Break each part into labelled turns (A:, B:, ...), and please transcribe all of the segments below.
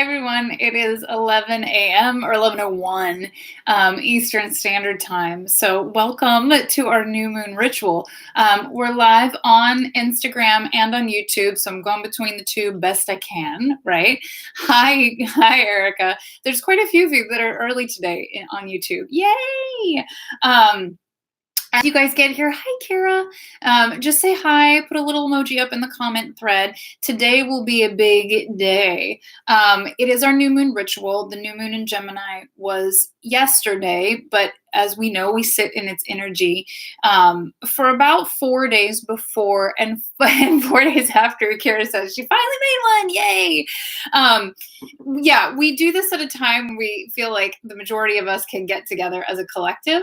A: everyone. It is 11 a.m. or 11:01 Eastern Standard Time. So welcome to our new moon ritual. We're live on Instagram and on YouTube, so I'm going between the two best I can, right? Hi, Erica. There's quite a few of you that are early today on YouTube. Yay! As you guys get here, hi, Kara. Just say hi, put a little emoji up in the comment thread. Today will be a big day. It is our new moon ritual. The new moon in Gemini was yesterday, but as we know, we sit in its energy for about 4 days before and 4 days after. Kara says she finally made one. Yay! Yeah, we do this at a time we feel like the majority of us can get together as a collective.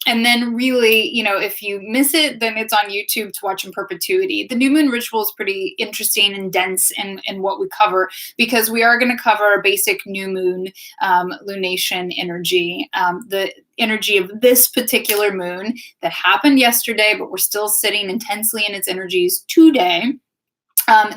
A: And then really, if you miss it, then it's on YouTube to watch in perpetuity. The new moon ritual is pretty interesting and dense in what we cover, because we are going to cover basic new moon lunation energy, the energy of this particular moon that happened yesterday, but we're still sitting intensely in its energies today.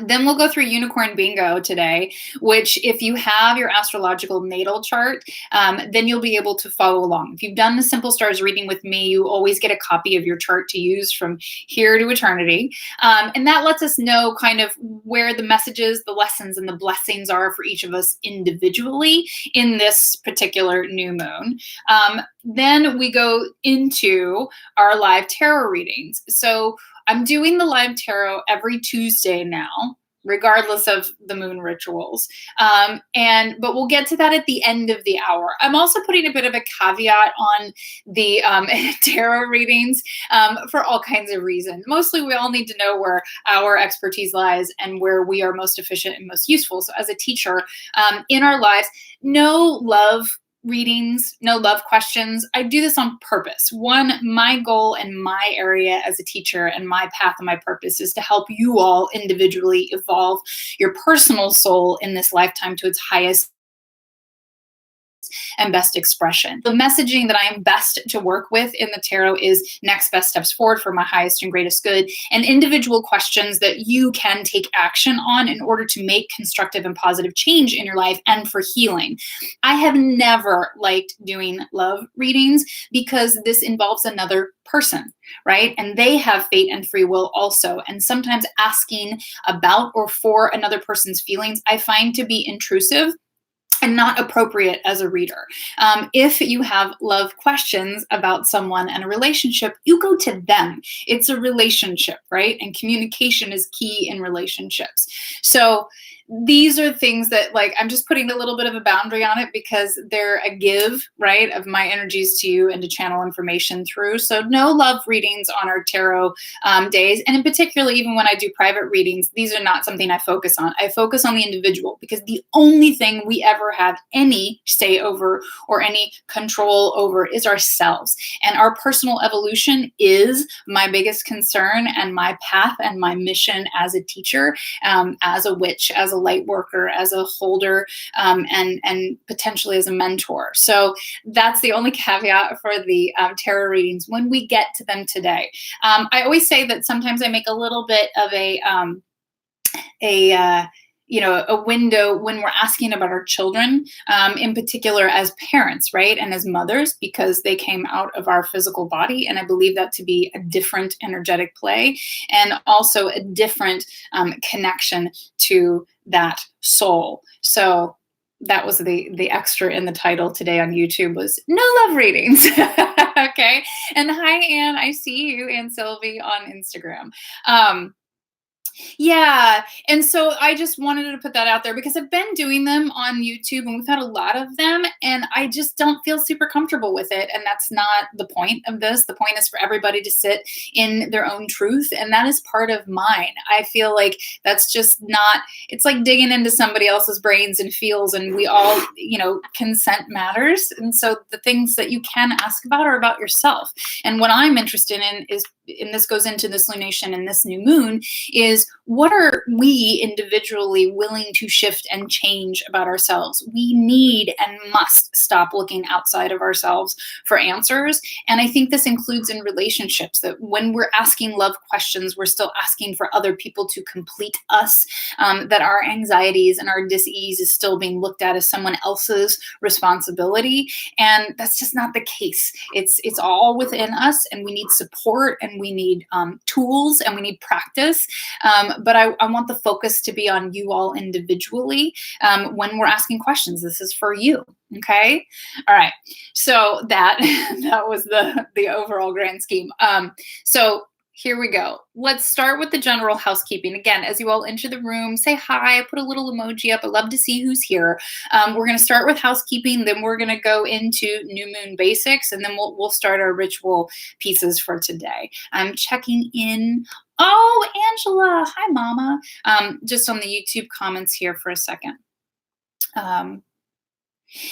A: Then we'll go through Unicorn Bingo today, which if you have your astrological natal chart, then you'll be able to follow along. If you've done the Simple Stars reading with me, you always get a copy of your chart to use from here to eternity. And that lets us know kind of where the messages, the lessons, and the blessings are for each of us individually in this particular new moon. Then we go into our live tarot readings. So I'm doing the live tarot every Tuesday now, regardless of the moon rituals. But we'll get to that at the end of the hour. I'm also putting a bit of a caveat on the tarot readings for all kinds of reasons. Mostly we all need to know where our expertise lies and where we are most efficient and most useful. So as a teacher in our lives, no love readings, no love questions. I do this on purpose. One, my goal and my area as a teacher and my path and my purpose is to help you all individually evolve your personal soul in this lifetime to its highest and best expression. The messaging that I am best to work with in the tarot is next best steps forward for my highest and greatest good, and individual questions that you can take action on in order to make constructive and positive change in your life and for healing. I have never liked doing love readings because this involves another person, right? And they have fate and free will also. And sometimes asking about or for another person's feelings, I find to be intrusive and not appropriate as a reader. If you have love questions about someone and a relationship, you go to them. It's a relationship, right? And communication is key in relationships. So these are things that, I'm just putting a little bit of a boundary on it because they're a give, right, of my energies to you and to channel information through. So no love readings on our tarot days. And in particular, even when I do private readings, these are not something I focus on. I focus on the individual because the only thing we ever have any say over or any control over is ourselves. And our personal evolution is my biggest concern and my path and my mission as a teacher, as a witch, as a light worker, as a holder, and potentially as a mentor. So that's the only caveat for the tarot readings when we get to them today. I always say that sometimes I make a little bit of a window when we're asking about our children, in particular as parents, right? And as mothers, because they came out of our physical body. And I believe that to be a different energetic play and also a different connection to that soul. So that was the extra in the title today on YouTube was no love readings. Okay. And hi, Anne. I see you, Anne Sylvie, on Instagram. Yeah. And so I just wanted to put that out there because I've been doing them on YouTube and we've had a lot of them and I just don't feel super comfortable with it. And that's not the point of this. The point is for everybody to sit in their own truth. And that is part of mine. I feel like that's just not, it's like digging into somebody else's brains and feels, and we all, consent matters. And so the things that you can ask about are about yourself. And what I'm interested in is and this goes into this lunation and this new moon, is what are we individually willing to shift and change about ourselves? We need and must stop looking outside of ourselves for answers. And I think this includes in relationships, that when we're asking love questions, we're still asking for other people to complete us, that our anxieties and our dis-ease is still being looked at as someone else's responsibility. And that's just not the case. It's all within us, and we need support, and we need tools, and we need practice. But I want the focus to be on you all individually when we're asking questions. This is for you. Okay. All right. So that was the overall grand scheme. So here we go. Let's start with the general housekeeping. Again, as you all enter the room, say hi, put a little emoji up. I love to see who's here. We're going to start with housekeeping, then we're going to go into new moon basics, and then we'll start our ritual pieces for today. I'm checking in. Oh, Angela. Hi, Mama. Just on the YouTube comments here for a second.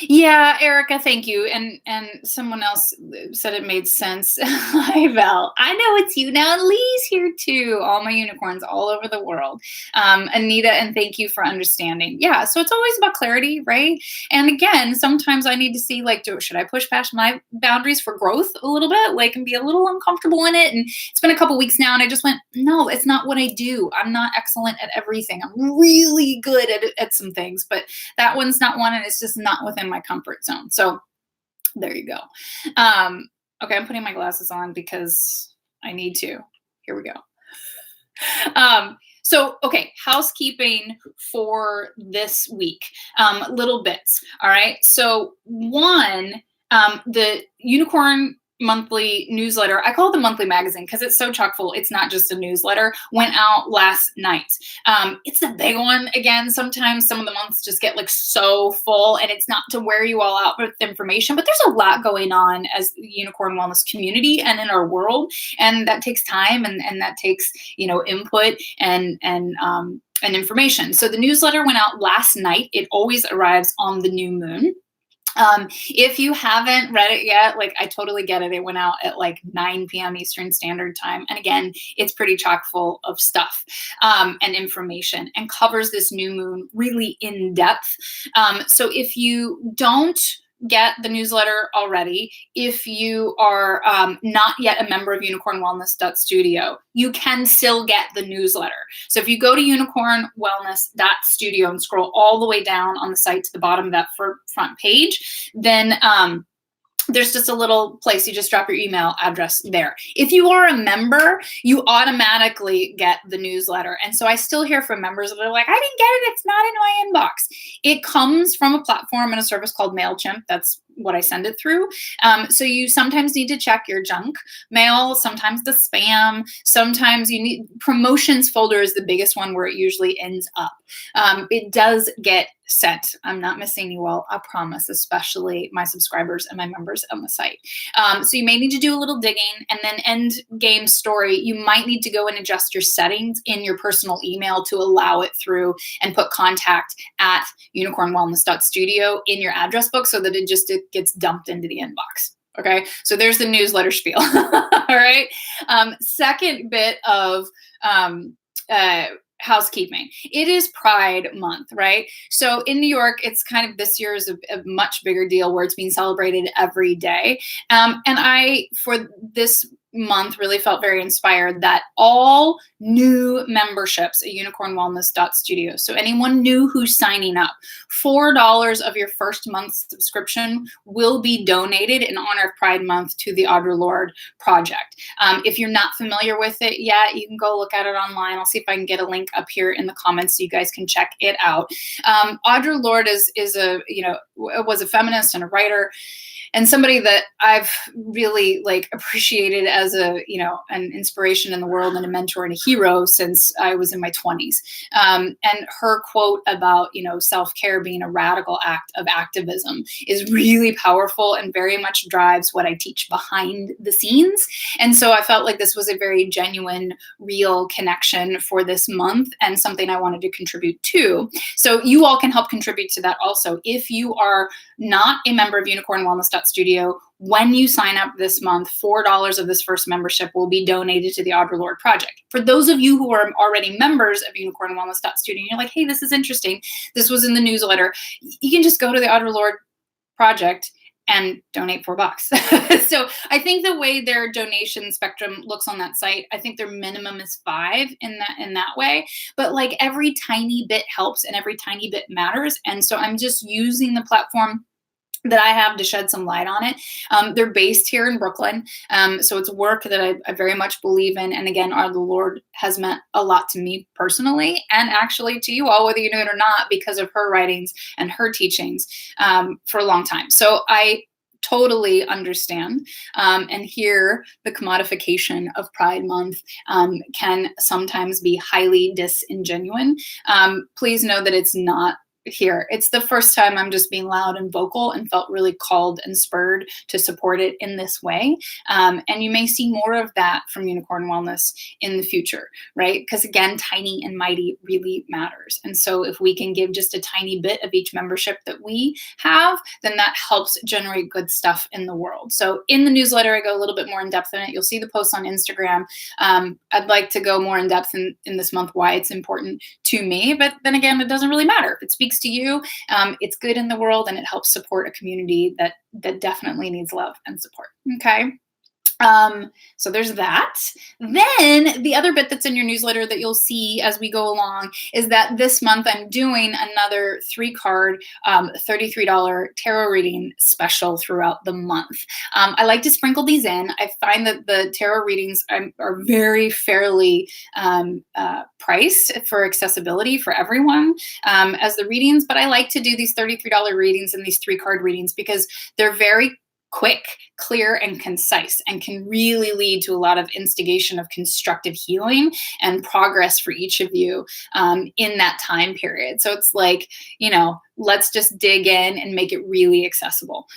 A: Yeah, Erica, thank you. And someone else said it made sense. Hi, Val. I know it's you now. Lee's here too. All my unicorns all over the world. Anita, and thank you for understanding. Yeah, so it's always about clarity, right? And again, sometimes I need to see, like, should I push past my boundaries for growth a little bit, like, and be a little uncomfortable in it? And it's been a couple weeks now, and I just went, no, it's not what I do. I'm not excellent at everything. I'm really good at some things, but that one's not one, and it's just not within my comfort zone. So there you go. Okay, I'm putting my glasses on because I need to. Here we go. So, okay, housekeeping for this week. Little bits. All right. So one, the Unicorn monthly newsletter, I call it the monthly magazine because it's so chock full. It's not just a newsletter, went out last night. It's a big one. Again, sometimes some of the months just get like so full, and it's not to wear you all out with information, but there's a lot going on as the Unicorn Wellness community and in our world. And that takes time, and that takes, input and information. So the newsletter went out last night. It always arrives on the new moon. If you haven't read it yet, like, I totally get it. It went out at like 9 p.m. Eastern Standard Time. And again, it's pretty chock full of stuff and information, and covers this new moon really in depth. So if you don't get the newsletter already, if you are not yet a member of UnicornWellness.Studio, you can still get the newsletter. So if you go to UnicornWellness.Studio and scroll all the way down on the site to the bottom of that front page, then there's just a little place. You just drop your email address there. If you are a member, you automatically get the newsletter. And so I still hear from members that are like, I didn't get it. It's not in my inbox. It comes from a platform and a service called MailChimp. That's what I send it through. So you sometimes need to check your junk mail, sometimes the spam, sometimes you need promotions folder is the biggest one where it usually ends up. It does get sent. I'm not missing you all, I promise, especially my subscribers and my members on the site. So you may need to do a little digging, and then end game story. You might need to go and adjust your settings in your personal email to allow it through, and put contact at UnicornWellness.Studio in your address book so that it gets dumped into the inbox. Okay, so there's the newsletter spiel. All right. Second bit of housekeeping. It is Pride Month, right? So in New York, it's kind of, this year is a much bigger deal where it's being celebrated every day. And I, for this month, really felt very inspired that all new memberships at UnicornWellness.Studio, so anyone new who's signing up, $4 of your first month's subscription will be donated in honor of Pride Month to the Audre Lorde Project. If you're not familiar with it yet, you can go look at it online. I'll see if I can get a link up here in the comments so you guys can check it out. Audre Lorde was a feminist and a writer, and somebody that I've really appreciated as an inspiration in the world, and a mentor and a hero since I was in my 20s. And her quote about, self-care being a radical act of activism is really powerful and very much drives what I teach behind the scenes. And so I felt like this was a very genuine, real connection for this month, and something I wanted to contribute to. So you all can help contribute to that also. If you are not a member of UnicornWellness.Studio, when you sign up this month, $4 of this first membership will be donated to the Audre Lorde Project. For those of you who are already members of UnicornWellness.Studio, and you're like, hey, this is interesting, this was in the newsletter, you can just go to the Audre Lorde Project and donate $4. So I think the way their donation spectrum looks on that site, I think their minimum is $5 in that way. But like every tiny bit helps and every tiny bit matters. And so I'm just using the platform that I have to shed some light on it. They're based here in Brooklyn. So it's work that I very much believe in. And again, Audre Lorde has meant a lot to me personally, and actually to you all, whether you know it or not, because of her writings and her teachings for a long time. So I totally understand and hear the commodification of Pride Month can sometimes be highly disingenuine. Please know that it's not here. It's the first time I'm just being loud and vocal and felt really called and spurred to support it in this way. And you may see more of that from Unicorn Wellness in the future, right? Because again, tiny and mighty really matters. And so if we can give just a tiny bit of each membership that we have, then that helps generate good stuff in the world. So in the newsletter, I go a little bit more in depth in it. You'll see the posts on Instagram. I'd like to go more in depth in this month why it's important to me, but then again, it doesn't really matter. If it speaks to you, it's good in the world, and it helps support a community that definitely needs love and support. Okay. So there's that. Then the other bit that's in your newsletter that you'll see as we go along is that this month I'm doing another 3-card, $33 tarot reading special throughout the month. I like to sprinkle these in. I find that the tarot readings are very fairly priced for accessibility for everyone as the readings, but I like to do these $33 readings and these 3-card readings because they're very quick, clear, and concise, and can really lead to a lot of instigation of constructive healing and progress for each of you in that time period. So it's like, let's just dig in and make it really accessible.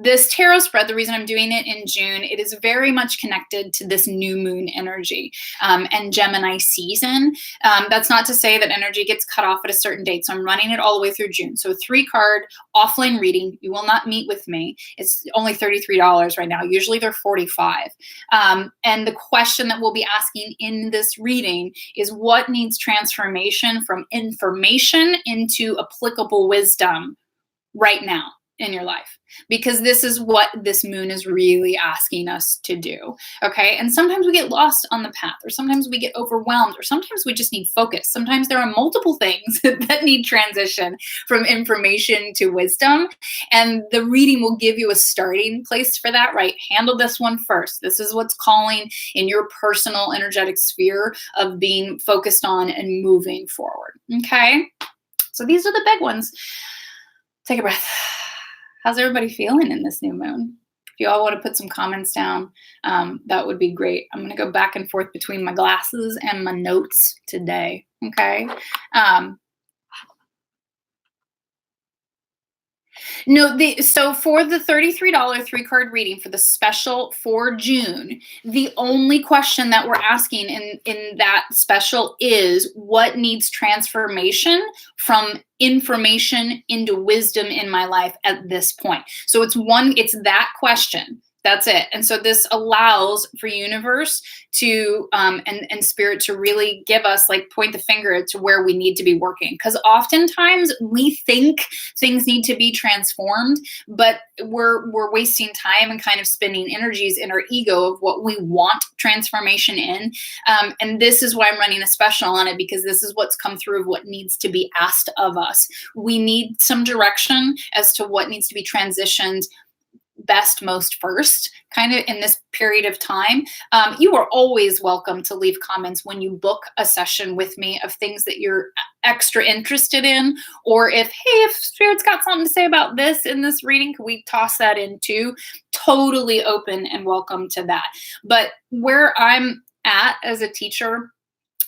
A: This tarot spread, the reason I'm doing it in June, it is very much connected to this new moon energy and Gemini season. That's not to say that energy gets cut off at a certain date. So I'm running it all the way through June. So 3-card offline reading. You will not meet with me. It's only $33 right now. Usually they're $45. And the question that we'll be asking in this reading is what needs transformation from information into applicable wisdom right now in your life, because this is what this moon is really asking us to do. Okay. And sometimes we get lost on the path, or sometimes we get overwhelmed, or sometimes we just need focus. Sometimes there are multiple things that need transition from information to wisdom. And the reading will give you a starting place for that, right? Handle this one first. This is what's calling in your personal energetic sphere of being focused on and moving forward. Okay. So these are the big ones. Take a breath. How's everybody feeling in this new moon? If you all want to put some comments down, that would be great. I'm going to go back and forth between my glasses and my notes today. Okay. So for the $33 3-card reading for the special for June, the only question that we're asking in that special is what needs transformation from information into wisdom in my life at this point. So it's that question. That's it. And so this allows for universe to and spirit to really give us, like, point the finger to where we need to be working. Because oftentimes we think things need to be transformed, but we're wasting time and kind of spending energies in our ego of what we want transformation in. And this is why I'm running a special on it, because this is what's come through of what needs to be asked of us. We need some direction as to what needs to be transitioned best, most first, kind of in this period of time. You are always welcome to leave comments when you book a session with me of things that you're extra interested in, or if Spirit's got something to say about this in this reading, can we toss that in too? Totally open and welcome to that. But where I'm at as a teacher,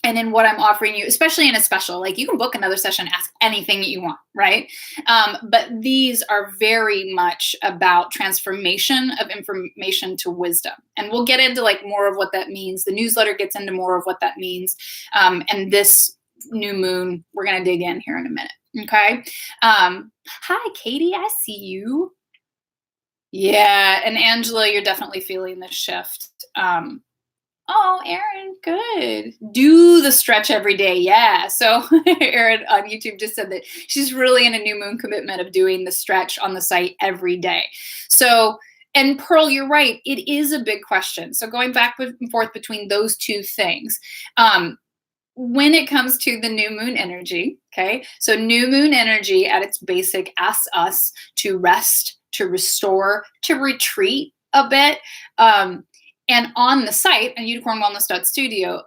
A: and in what I'm offering you, especially in a special, like, you can book another session, ask anything that you want, right? But these are very much about transformation of information to wisdom. And we'll get into more of what that means. The newsletter gets into more of what that means. And this new moon, we're going to dig in here in a minute. Okay. Hi, Katie. I see you. Yeah, and Angela, you're definitely feeling the shift. Oh, Erin, good. Do the stretch every day. Yeah. So Erin on YouTube just said that she's really in a new moon commitment of doing the stretch on the site every day. So, and Pearl, you're right. It is a big question. So going back and forth between those two things. When it comes to the new moon energy, okay? So new moon energy at its basic asks us to rest, to restore, to retreat a bit. And on the site, on UnicornWellness.Studio,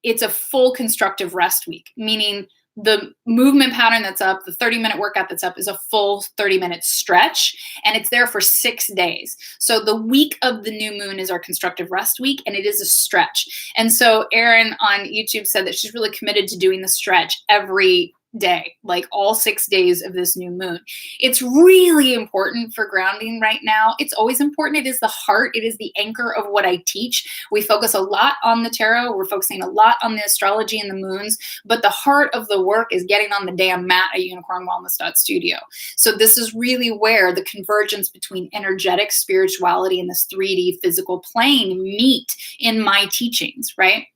A: it's a full constructive rest week, meaning the movement pattern that's up, the 30-minute workout that's up is a full 30-minute stretch, and it's there for 6 days. So the week of the new moon is our constructive rest week, and it is a stretch. And so Erin on YouTube said that she's really committed to doing the stretch every day, like all 6 days of this new moon. It's really important for grounding right now. It's always important. It is the heart. It is the anchor of what I teach. We focus a lot on the tarot. We're focusing a lot on the astrology and the moons, but the heart of the work is getting on the damn mat at UnicornWellness.Studio. So this is really where the convergence between energetic spirituality and this 3D physical plane meet in my teachings, right?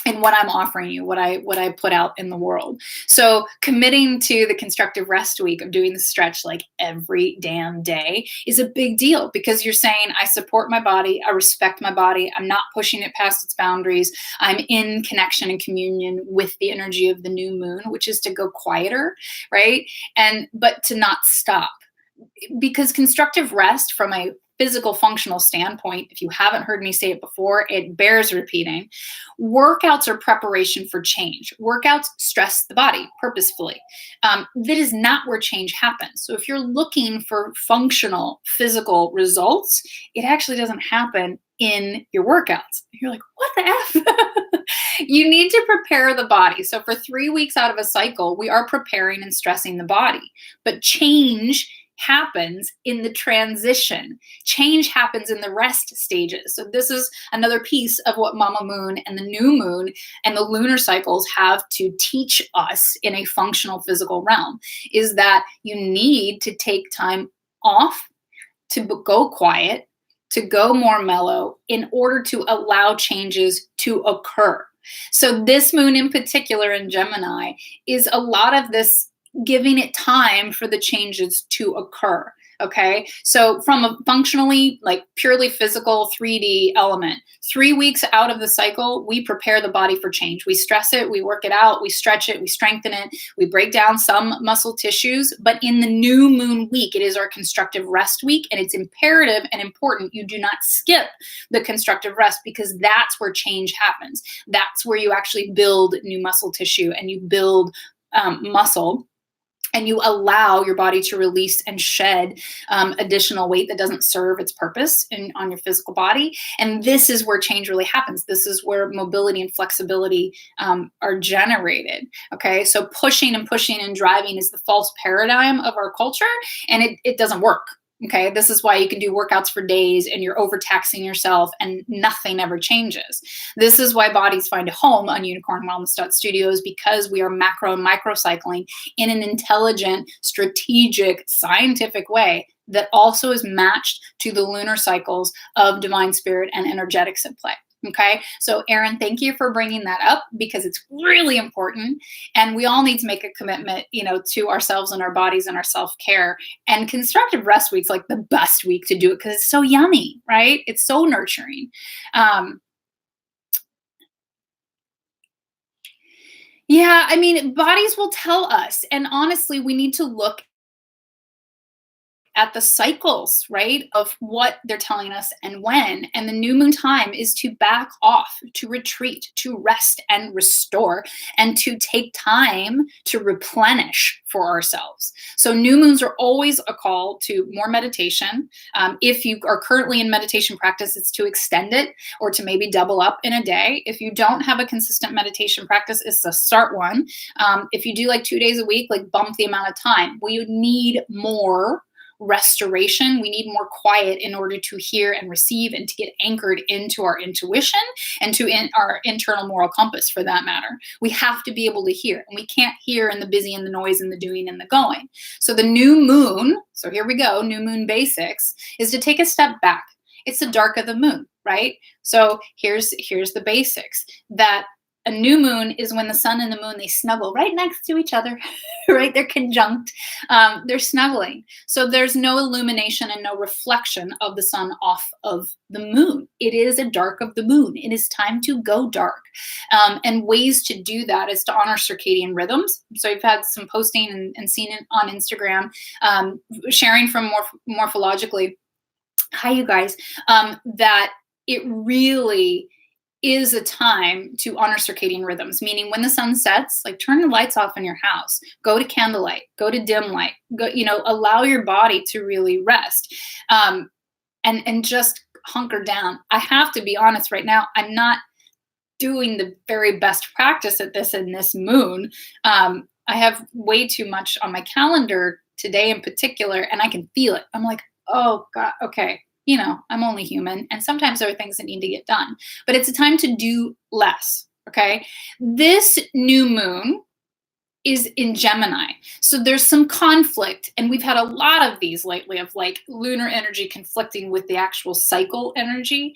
A: And what I'm offering you, what I put out in the world. So committing to the constructive rest week of doing the stretch like every damn day is a big deal, because you're saying, I support my body, I respect my body, I'm not pushing it past its boundaries, I'm in connection and communion with the energy of the new moon, which is to go quieter, right? But to not stop. Because constructive rest from a physical functional standpoint, if you haven't heard me say it before, it bears repeating. Workouts are preparation for change. Workouts stress the body purposefully. That is not where change happens. So if you're looking for functional physical results, it actually doesn't happen in your workouts. You're like, what the F? You need to prepare the body. So for 3 weeks out of a cycle, we are preparing and stressing the body. But change happens in the transition. Change happens in the rest stages. So this is another piece of what Mama Moon and the new moon and the lunar cycles have to teach us in a functional physical realm, is that you need to take time off, to go quiet, to go more mellow in order to allow changes to occur. So this moon in particular in Gemini is a lot of this giving it time for the changes to occur. Okay. So from a functionally, like purely physical 3D element, 3 weeks out of the cycle, we prepare the body for change. We stress it, we work it out, we stretch it, we strengthen it, we break down some muscle tissues. But in the new moon week, it is our constructive rest week. And it's imperative and important you do not skip the constructive rest, because that's where change happens. That's where you actually build new muscle tissue and you build muscle. And you allow your body to release and shed additional weight that doesn't serve its purpose on your physical body. And this is where change really happens. This is where mobility and flexibility are generated. Okay, so pushing and pushing and driving is the false paradigm of our culture, and it doesn't work. Okay, this is why you can do workouts for days and you're overtaxing yourself and nothing ever changes. This is why bodies find a home on UnicornWellness.Studio, because we are macro and microcycling in an intelligent, strategic, scientific way that also is matched to the lunar cycles of divine spirit and energetics at play. Okay, so Erin, thank you for bringing that up, because it's really important, and we all need to make a commitment, to ourselves and our bodies and our self-care. And constructive rest week's like the best week to do it, because it's so yummy, right? It's so nurturing. Yeah, I mean, bodies will tell us, and honestly, we need to look at the cycles, right, of what they're telling us and when. And the new moon time is to back off, to retreat, to rest and restore, and to take time to replenish for ourselves. So new moons are always a call to more meditation. If you are currently in meditation practice, it's to extend it or to maybe double up in a day. If you don't have a consistent meditation practice, it's to start one. If you do like 2 days a week, like bump the amount of time. We need more restoration. We need more quiet in order to hear and receive and to get anchored into our intuition and to our internal moral compass, for that matter. We have to be able to hear, and we can't hear in the busy and the noise and the doing and the going. So the new moon, so here we go, new moon basics, is to take a step back. It's the dark of the moon, right? So here's the basics. That a new moon is when the sun and the moon, they snuggle right next to each other, right? They're conjunct. They're snuggling. So there's no illumination and no reflection of the sun off of the moon. It is a dark of the moon. It is time to go dark. And ways to do that is to honor circadian rhythms. So you've had some posting and seen it on Instagram, sharing from morphologically. Hi, you guys. That it really is a time to honor circadian rhythms, meaning when the sun sets, like turn the lights off in your house, go to candlelight, go to dim light, go, allow your body to really rest, and just hunker down. I have to be honest right now, I'm not doing the very best practice at this in this moon. I have way too much on my calendar today in particular, and I can feel it. I'm like, oh God, okay. I'm only human, and sometimes there are things that need to get done, but it's a time to do less. Okay. This new moon is in Gemini. So there's some conflict, and we've had a lot of these lately of like lunar energy conflicting with the actual cycle energy.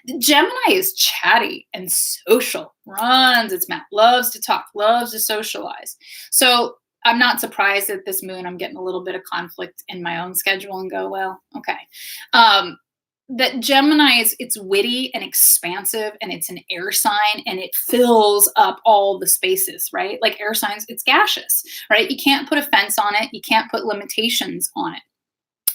A: The Gemini is chatty and social, runs its mouth, loves to talk, loves to socialize. So I'm not surprised that this moon, I'm getting a little bit of conflict in my own schedule and go, well, okay. That Gemini it's witty and expansive, and it's an air sign, and it fills up all the spaces, right? Like air signs, it's gaseous, right? You can't put a fence on it. You can't put limitations on it.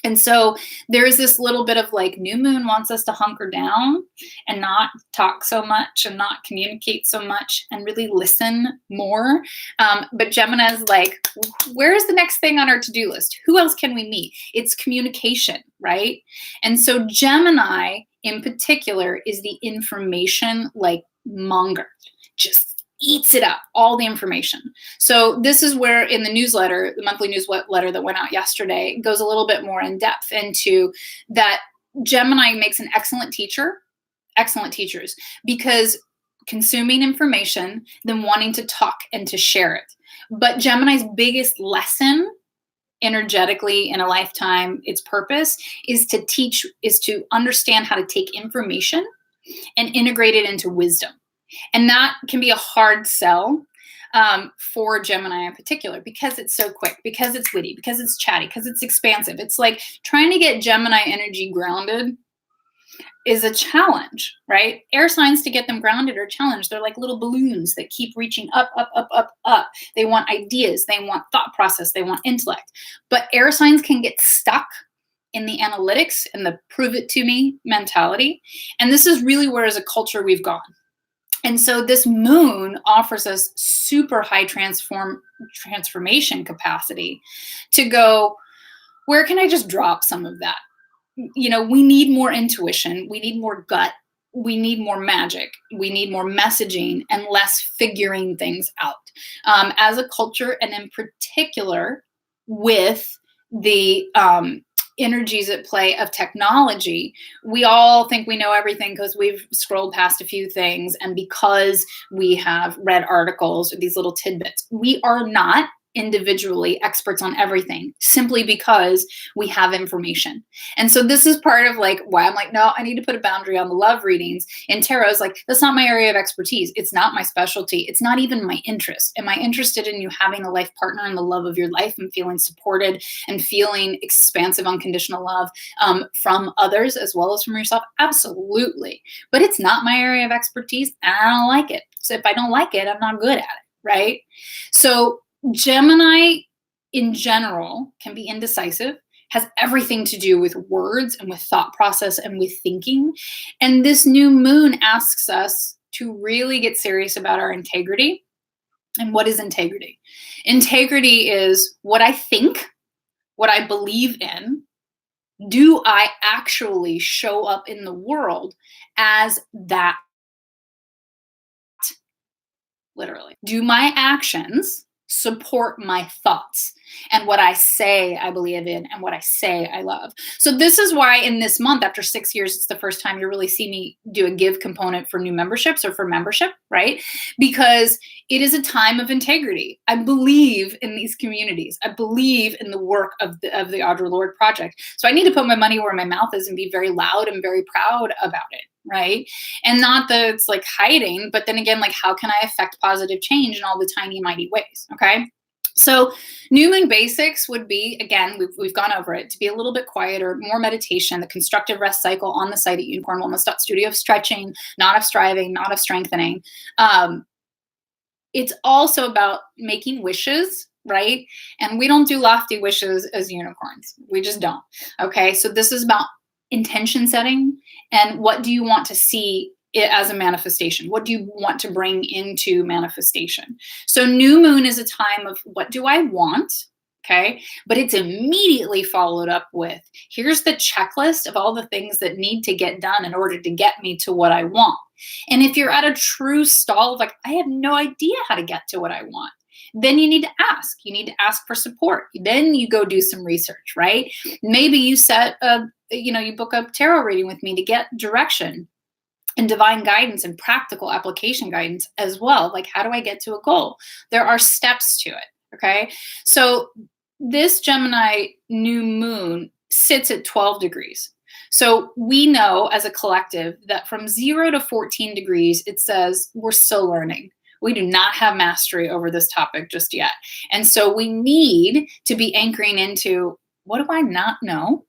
A: And so there's this little bit of like new moon wants us to hunker down and not talk so much and not communicate so much and really listen more. But Gemini is like, where's the next thing on our to-do list? Who else can we meet? It's communication, right? And so Gemini in particular is the information like monger, just eats it up, all the information. So this is where in the newsletter, the monthly newsletter that went out yesterday, goes a little bit more in depth into that. Gemini makes an excellent teachers, because consuming information, then wanting to talk and to share it. But Gemini's biggest lesson energetically in a lifetime, its purpose is to teach, is to understand how to take information and integrate it into wisdom. And that can be a hard sell for Gemini in particular, because it's so quick, because it's witty, because it's chatty, because it's expansive. It's like trying to get Gemini energy grounded is a challenge, right? Air signs, to get them grounded are challenged. They're like little balloons that keep reaching up, up, up, up, up. They want ideas. They want thought process. They want intellect. But air signs can get stuck in the analytics and the prove it to me mentality. And this is really where as a culture we've gone. And so this moon offers us super high transformation capacity to go, where can I just drop some of that? We need more intuition. We need more gut. We need more magic. We need more messaging and less figuring things out. As a culture, and in particular with the energies at play of technology, we all think we know everything because we've scrolled past a few things and because we have read articles or these little tidbits. We are not individually experts on everything, simply because we have information. And so this is part of like why I'm like, no, I need to put a boundary on the love readings. And tarot is like, that's not my area of expertise. It's not my specialty. It's not even my interest. Am I interested in you having a life partner and the love of your life and feeling supported and feeling expansive, unconditional love from others as well as from yourself? Absolutely. But it's not my area of expertise, and I don't like it. So if I don't like it, I'm not good at it, right? So Gemini in general can be indecisive, has everything to do with words and with thought process and with thinking. And this new moon asks us to really get serious about our integrity. And what is integrity? Integrity is what I think, what I believe in. Do I actually show up in the world as that? Literally. Do my actions support my thoughts and what I say I believe in and what I say I love. So this is why in this month, after 6 years, it's the first time you really see me do a give component for new memberships or for membership, right? Because it is a time of integrity. I believe in these communities. I believe in the work of the Audre Lorde Project. So I need to put my money where my mouth is and be very loud and very proud about it, right? And not that it's like hiding, but then again, like how can I affect positive change in all the tiny, mighty ways, okay? So new moon basics would be, again, we've gone over it, to be a little bit quieter, more meditation, the constructive rest cycle on the site at UnicornWellness.Studio, of stretching, not of striving, not of strengthening. It's also about making wishes, right? And we don't do lofty wishes as unicorns. We just don't. Okay. So this is about intention setting and what do you want to see it as a manifestation? What do you want to bring into manifestation? So new moon is a time of what do I want? Okay. But it's immediately followed up with here's the checklist of all the things that need to get done in order to get me to what I want. And if you're at a true stall of like, I have no idea how to get to what I want, then you need to ask. You need to ask for support. Then you go do some research, right? Maybe you you book a tarot reading with me to get direction and divine guidance and practical application guidance as well. Like, how do I get to a goal? There are steps to it, okay? So this Gemini new moon sits at 12 degrees. So we know as a collective that from 0 to 14 degrees, it says we're still learning. We do not have mastery over this topic just yet. And so we need to be anchoring into, what do I not know?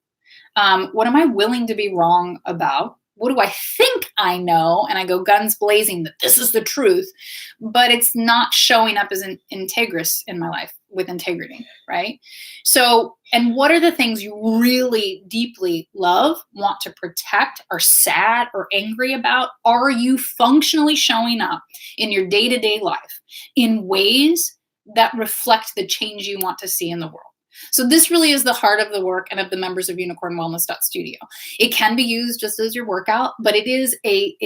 A: What am I willing to be wrong about? What do I think I know? And I go guns blazing that this is the truth, but it's not showing up as an integrous in my life with integrity, right? So, and what are the things you really deeply love, want to protect, are sad or angry about? Are you functionally showing up in your day-to-day life in ways that reflect the change you want to see in the world? So this really is the heart of the work and of the members of UnicornWellness.Studio. It can be used just as your workout, but it is a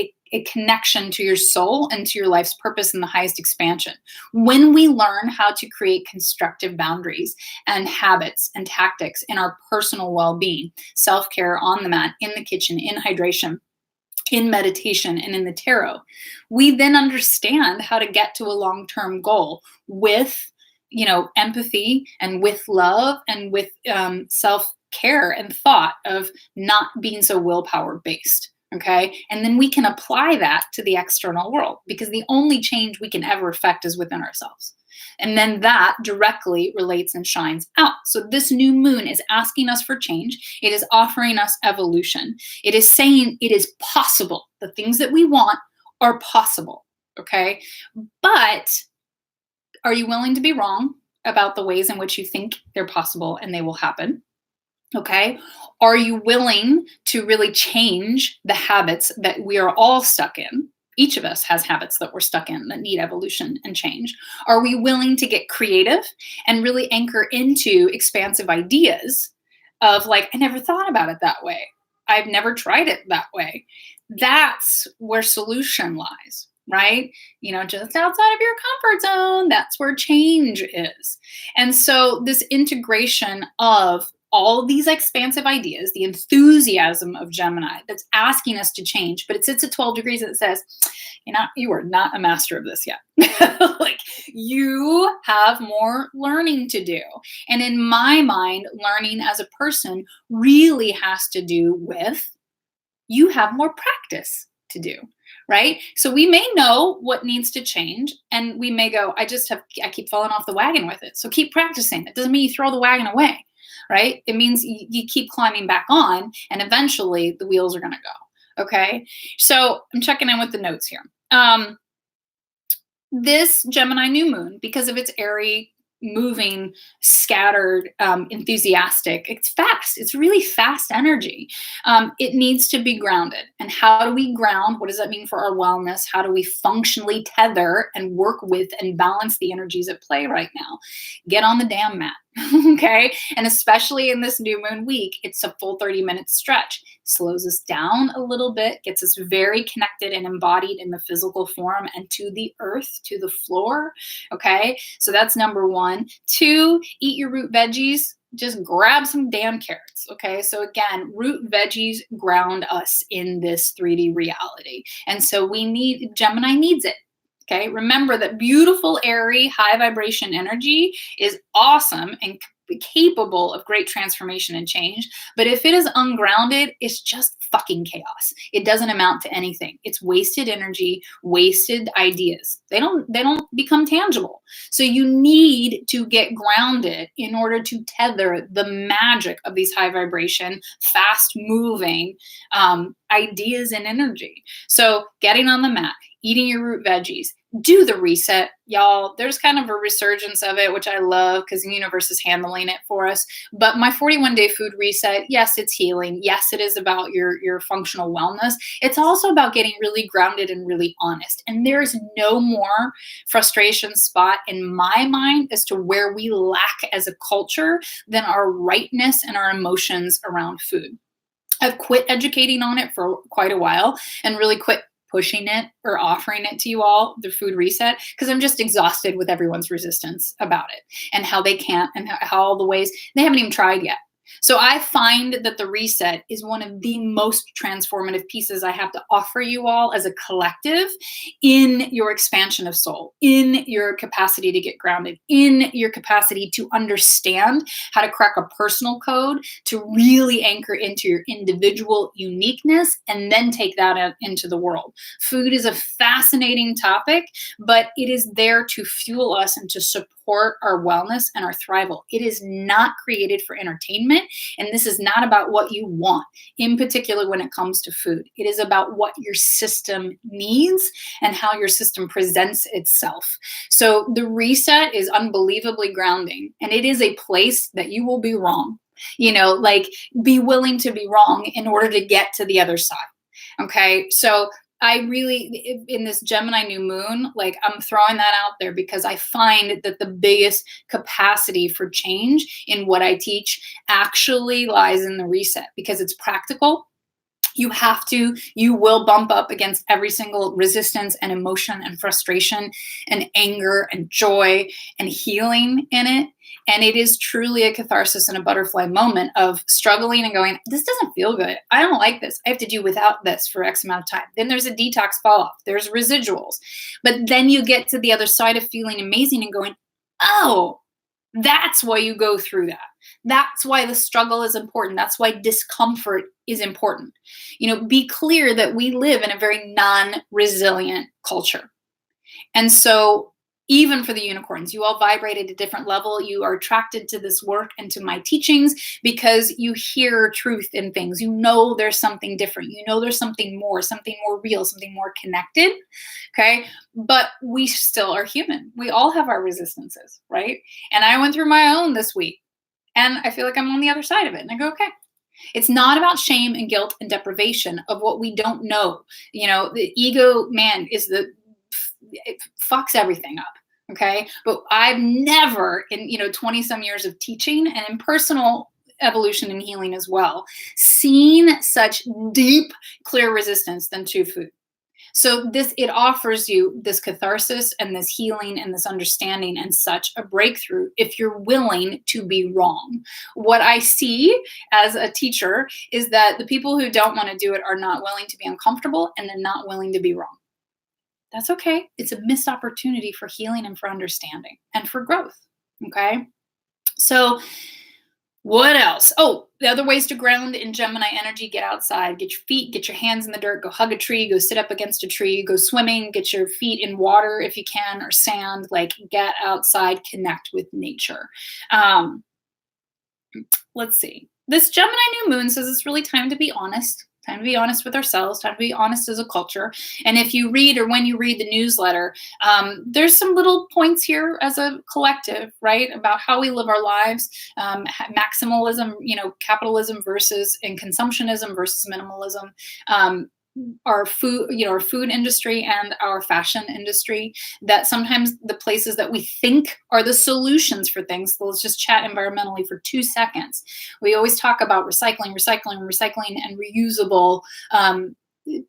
A: connection to your soul and to your life's purpose in the highest expansion. When we learn how to create constructive boundaries and habits and tactics in our personal well-being, self-care on the mat, in the kitchen, in hydration, in meditation, and in the tarot, we then understand how to get to a long-term goal with empathy and with love and with self-care and thought of not being so willpower based. Okay. And then we can apply that to the external world because the only change we can ever affect is within ourselves. And then that directly relates and shines out. So this new moon is asking us for change. It is offering us evolution. It is saying it is possible. The things that we want are possible. Okay. But are you willing to be wrong about the ways in which you think they're possible and they will happen? Okay. Are you willing to really change the habits that we are all stuck in? Each of us has habits that we're stuck in that need evolution and change. Are we willing to get creative and really anchor into expansive ideas of like, I never thought about it that way. I've never tried it that way. That's where solution lies. Right? Just outside of your comfort zone, that's where change is. And so this integration of all these expansive ideas, the enthusiasm of Gemini that's asking us to change, but it sits at 12 degrees and it says, you are not a master of this yet. Like you have more learning to do. And in my mind, learning as a person really has to do with you have more practice to do. Right? So we may know what needs to change and we may go, I keep falling off the wagon with it. So keep practicing. It doesn't mean you throw the wagon away, right? It means you keep climbing back on and eventually the wheels are going to go. Okay. So I'm checking in with the notes here. This Gemini new moon, because of its airy, moving, scattered, enthusiastic, it's fast. It's really fast energy. It needs to be grounded. And how do we ground? What does that mean for our wellness? How do we functionally tether and work with and balance the energies at play right now? Get on the damn mat. Okay. And especially in this new moon week, it's a full 30-minute stretch. slows us down a little bit, gets us very connected and embodied in the physical form and to the earth, to the floor. Okay, so that's number one. Two, eat your root veggies. Just grab some damn carrots. Okay, so again, root veggies ground us in this 3D reality. And so Gemini needs it. Okay, remember that beautiful, airy, high vibration energy is awesome and capable of great transformation and change. But if it is ungrounded, it's just fucking chaos. It doesn't amount to anything. It's wasted energy, wasted ideas. They don't become tangible. So you need to get grounded in order to tether the magic of these high vibration, fast moving ideas and energy. So getting on the mat, eating your root veggies, do the reset, y'all. There's kind of a resurgence of it, which I love because the universe is handling it for us. But my 41-day food reset, yes, it's healing. Yes, it is about your functional wellness. It's also about getting really grounded and really honest. And there is no more frustration spot in my mind as to where we lack as a culture than our rightness and our emotions around food. I've quit educating on it for quite a while and really quit pushing it or offering it to you all, the food reset, because I'm just exhausted with everyone's resistance about it and how they can't and how all the ways they haven't even tried yet. So I find that the reset is one of the most transformative pieces I have to offer you all as a collective in your expansion of soul, in your capacity to get grounded, in your capacity to understand how to crack a personal code, to really anchor into your individual uniqueness, and then take that out into the world. Food is a fascinating topic, but it is there to fuel us and to support our wellness and our thrival. It is not created for entertainment. And this is not about what you want, in particular when it comes to food. It is about what your system needs and how your system presents itself. So the reset is unbelievably grounding. And it is a place that you will be wrong. Like be willing to be wrong in order to get to the other side. Okay. So I really, in this Gemini new moon, like I'm throwing that out there because I find that the biggest capacity for change in what I teach actually lies in the reset because it's practical. You will bump up against every single resistance and emotion and frustration and anger and joy and healing in it. And it is truly a catharsis and a butterfly moment of struggling and going, this doesn't feel good. I don't like this. I have to do without this for X amount of time. Then there's a detox fall off. There's residuals. But then you get to the other side of feeling amazing and going, oh, that's why you go through that. That's why the struggle is important. That's why discomfort is important. Be clear that we live in a very non-resilient culture. And so even for the unicorns, you all vibrate at a different level. You are attracted to this work and to my teachings because you hear truth in things. There's something different. There's something more real, something more connected. Okay. But we still are human. We all have our resistances, right? And I went through my own this week and I feel like I'm on the other side of it. And I go, okay. It's not about shame and guilt and deprivation of what we don't know. The ego, man, it fucks everything up. Okay. But I've never in, 20 some years of teaching and in personal evolution and healing as well, seen such deep, clear resistance than to food. So it offers you this catharsis and this healing and this understanding and such a breakthrough if you're willing to be wrong. What I see as a teacher is that the people who don't want to do it are not willing to be uncomfortable and they're not willing to be wrong. That's okay. It's a missed opportunity for healing and for understanding and for growth. Okay. So what else? Oh, the other ways to ground in Gemini energy, get outside, get your feet, get your hands in the dirt, go hug a tree, go sit up against a tree, go swimming, get your feet in water if you can, or sand, like get outside, connect with nature. Let's see. This Gemini new moon says it's really time to be honest. Time to be honest with ourselves, time to be honest as a culture. And if you read or when you read the newsletter, there's some little points here as a collective, right, about how we live our lives, maximalism, capitalism and consumptionism versus minimalism. our food, our food industry and our fashion industry, that sometimes the places that we think are the solutions for things, let's just chat environmentally for 2 seconds. We always talk about recycling, and reusable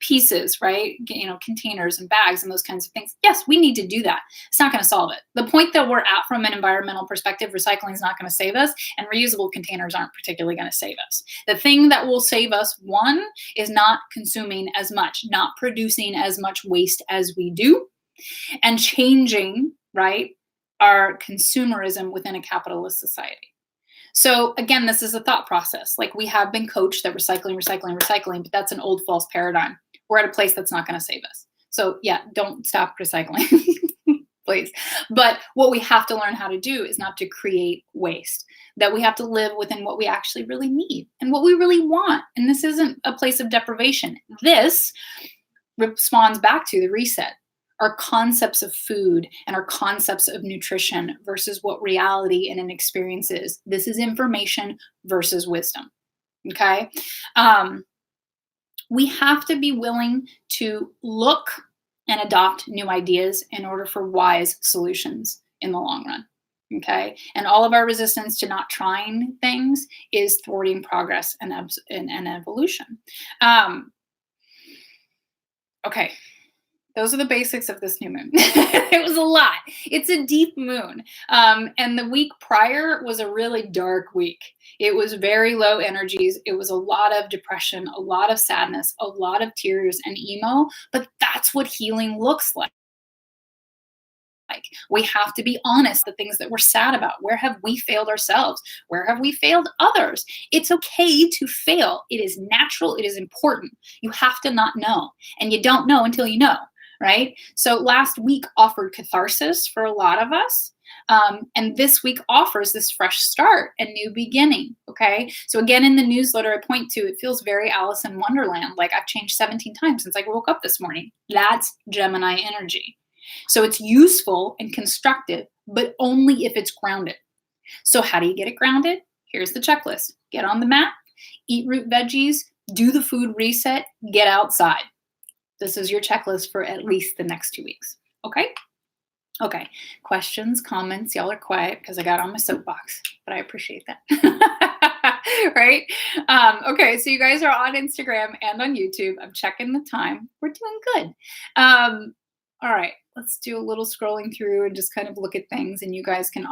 A: pieces, right? Containers and bags and those kinds of things. Yes, we need to do that. It's not going to solve it. The point that we're at from an environmental perspective, recycling is not going to save us, and reusable containers aren't particularly going to save us. The thing that will save us, one, is not consuming as much, not producing as much waste as we do, and changing, right, our consumerism within a capitalist society. So again, this is a thought process. Like, we have been coached that recycling, but that's an old false paradigm. We're at a place that's not going to save us. So yeah, don't stop recycling, please. But what we have to learn how to do is not to create waste, that we have to live within what we actually really need and what we really want. And this isn't a place of deprivation. This responds back to the reset. Our concepts of food and our concepts of nutrition versus what reality and an experience is. This is information versus wisdom. Okay. We have to be willing to look and adopt new ideas in order for wise solutions in the long run. Okay. And all of our resistance to not trying things is thwarting progress and evolution. Okay. Those are the basics of this new moon. It was a lot. It's a deep moon. And the week prior was a really dark week. It was very low energies. It was a lot of depression, a lot of sadness, a lot of tears and emo. But that's what healing looks like. We have to be honest, the things that we're sad about. Where have we failed ourselves? Where have we failed others? It's okay to fail. It is natural. It is important. You have to not know. And you don't know until you know. Right? So last week offered catharsis for a lot of us. And this week offers this fresh start and new beginning. Okay. So again, in the newsletter, I point to, it feels very Alice in Wonderland. Like, I've changed 17 times since I woke up this morning. That's Gemini energy. So it's useful and constructive, but only if it's grounded. So how do you get it grounded? Here's the checklist. Get on the mat, eat root veggies, do the food reset, get outside. This is your checklist for at least the next 2 weeks. Okay? Okay. Questions, comments? Y'all are quiet because I got on my soapbox, but I appreciate that. Right? Okay. So you guys are on Instagram and on YouTube. I'm checking the time. We're doing good. All right. Let's do a little scrolling through and just kind of look at things. And you guys can,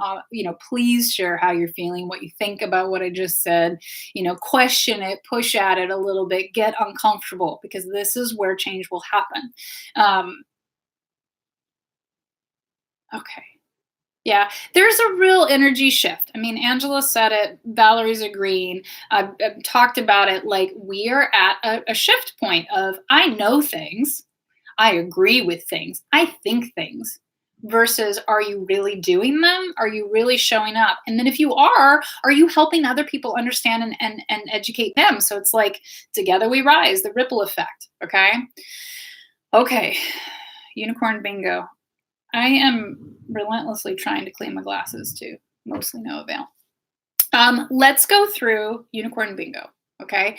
A: please share how you're feeling, what you think about what I just said, question it, push at it a little bit, get uncomfortable, because this is where change will happen. Okay. Yeah, there's a real energy shift. I mean, Angela said it, Valerie's agreeing. I've talked about it. Like, we are at a shift point of, I know things. I agree with things. I think things, versus, are you really doing them? Are you really showing up? And then if you are you helping other people understand and educate them? So it's like, together we rise, the ripple effect. Okay. Okay. Unicorn bingo. I am relentlessly trying to clean my glasses to mostly no avail. Let's go through unicorn bingo. Okay.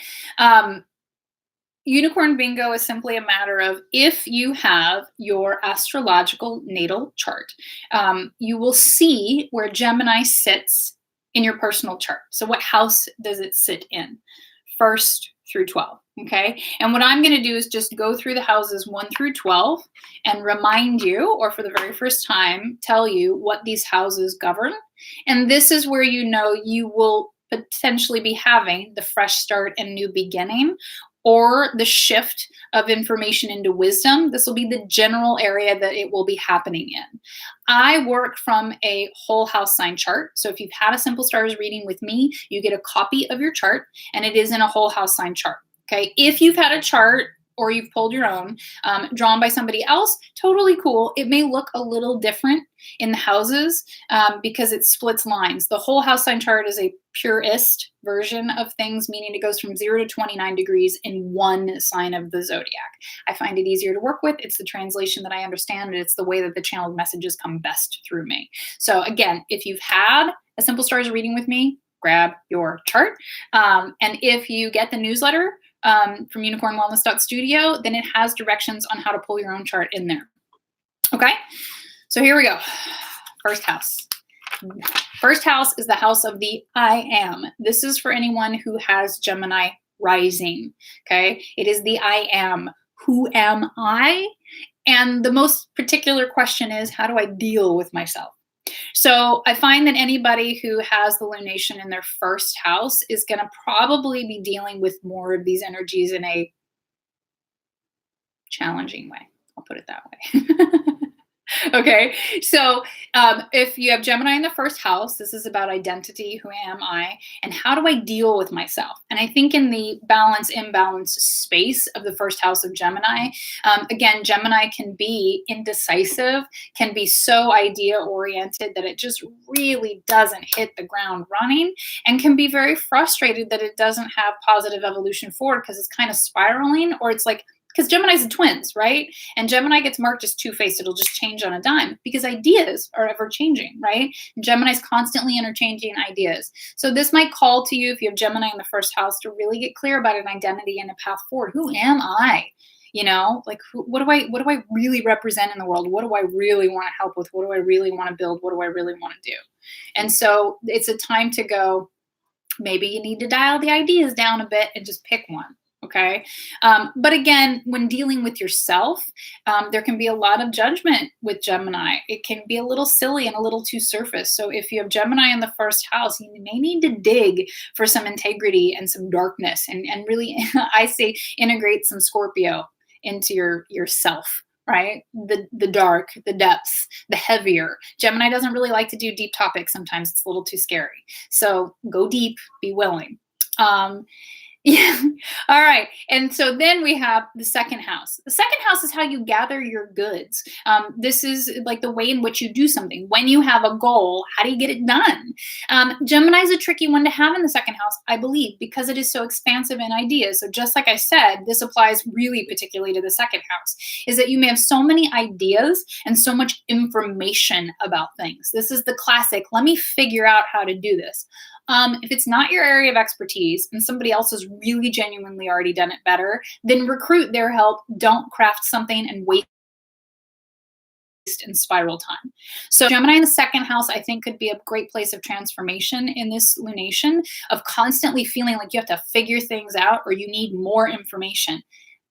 A: Unicorn bingo is simply a matter of, if you have your astrological natal chart, you will see where Gemini sits in your personal chart. So what house does it sit in? 1st through 12. Okay. And what I'm going to do is just go through the houses 1 through 12 and remind you, or for the very first time, tell you what these houses govern. And this is where you will potentially be having the fresh start and new beginning, or the shift of information into wisdom. This will be the general area that it will be happening in. I work from a whole house sign chart. So if you've had a Simple Stars reading with me, you get a copy of your chart, and it is in a whole house sign chart. Okay. If you've had a chart, or you've pulled your own, drawn by somebody else, totally cool. It may look a little different in the houses because it splits lines. The whole house sign chart is a purist version of things, meaning it goes from 0 to 29 degrees in one sign of the zodiac. I find it easier to work with. It's the translation that I understand, and it's the way that the channeled messages come best through me. So again, if you've had a Simple Stars reading with me, grab your chart. And if you get the newsletter, from UnicornWellness.Studio, then it has directions on how to pull your own chart in there. Okay, so here we go. First house. First house is the house of the I am. This is for anyone who has Gemini rising. Okay, it is the I am. Who am I? And the most particular question is, how do I deal with myself? So I find that anybody who has the lunation in their first house is going to probably be dealing with more of these energies in a challenging way. I'll put it that way. Okay, so if you have Gemini in the first house, this is about identity. Who am I? And how do I deal with myself? And I think in the balance, imbalance space of the first house of Gemini, again, Gemini can be indecisive, can be so idea oriented that it just really doesn't hit the ground running, and can be very frustrated that it doesn't have positive evolution forward because it's kind of spiraling, or it's like, because Gemini's are twins, right? And Gemini gets marked as two-faced. It'll just change on a dime because ideas are ever changing, right? And Gemini's constantly interchanging ideas. So this might call to you, if you have Gemini in the first house, to really get clear about an identity and a path forward. Who am I? You know, like what do I really represent in the world? What do I really want to help with? What do I really want to build? What do I really want to do? And so it's a time to go, maybe you need to dial the ideas down a bit and just pick one. Okay. But again, when dealing with yourself, there can be a lot of judgment with Gemini. It can be a little silly and a little too surface. So if you have Gemini in the first house, you may need to dig for some integrity and some darkness, and really, I say, integrate some Scorpio into yourself. Right? The dark, the depths, the heavier. Gemini doesn't really like to do deep topics. Sometimes it's a little too scary. So go deep, be willing. Yeah. All right. And so then we have the second house. The second house is how you gather your goods. This is like the way in which you do something. When you have a goal, how do you get it done? Gemini is a tricky one to have in the second house, I believe, because it is so expansive in ideas. So just like I said, this applies really particularly to the second house, is that you may have so many ideas and so much information about things. This is the classic, let me figure out how to do this. If it's not your area of expertise and somebody else has really genuinely already done it better, then recruit their help. Don't craft something and waste and spiral time. So Gemini in the second house, I think, could be a great place of transformation in this lunation, of constantly feeling like you have to figure things out or you need more information.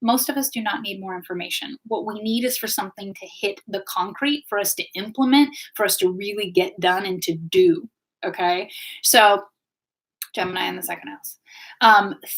A: Most of us do not need more information. What we need is for something to hit the concrete, for us to implement, for us to really get done and to do. Okay, so Gemini in the second house.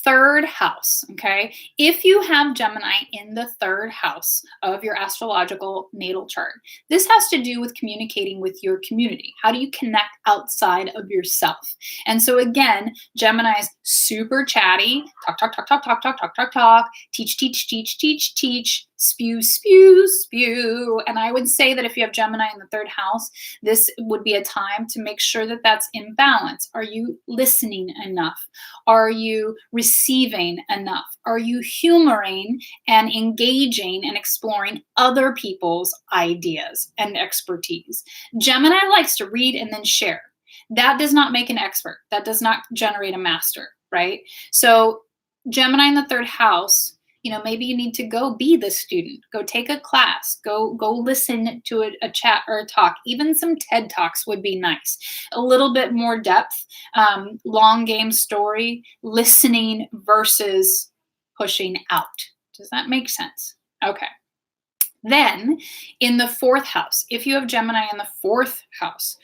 A: Third house, okay? If you have Gemini in the third house of your astrological natal chart, this has to do with communicating with your community. How do you connect outside of yourself? And so again, Gemini is super chatty, talk, talk, talk, talk, talk, talk, talk, talk, talk, teach, teach, teach, teach, teach, spew, spew, spew. And I would say that if you have Gemini in the third house, this would be a time to make sure that that's in balance. Are you listening enough? Are you receiving enough? Are you humoring and engaging and exploring other people's ideas and expertise? Gemini likes to read and then share. That does not make an expert. That does not generate a master, right? So Gemini in the third house, you know, maybe you need to go be the student, go take a class, go listen to a chat or a talk. Even some TED Talks would be nice. A little bit more depth, long game story, listening versus pushing out. Does that make sense? Okay. Then in the fourth house, if you have Gemini in the fourth house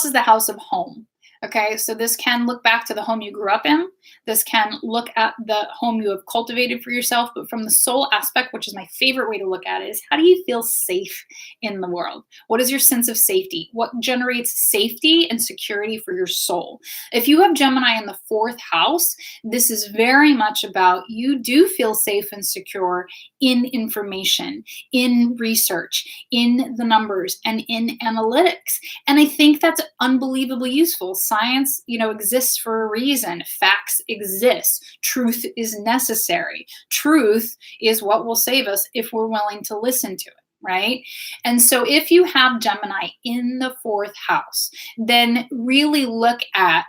A: is the house of home. Okay, so this can look back to the home you grew up in. This can look at the home you have cultivated for yourself, but from the soul aspect, which is my favorite way to look at it, is how do you feel safe in the world? What is your sense of safety? What generates safety and security for your soul? If you have Gemini in the fourth house, this is very much about you do feel safe and secure in information, in research, in the numbers, and in analytics. And I think that's unbelievably useful. Science, exists for a reason. Facts exist. Truth is necessary. Truth is what will save us if we're willing to listen to it, right? And so if you have Gemini in the fourth house, then really look at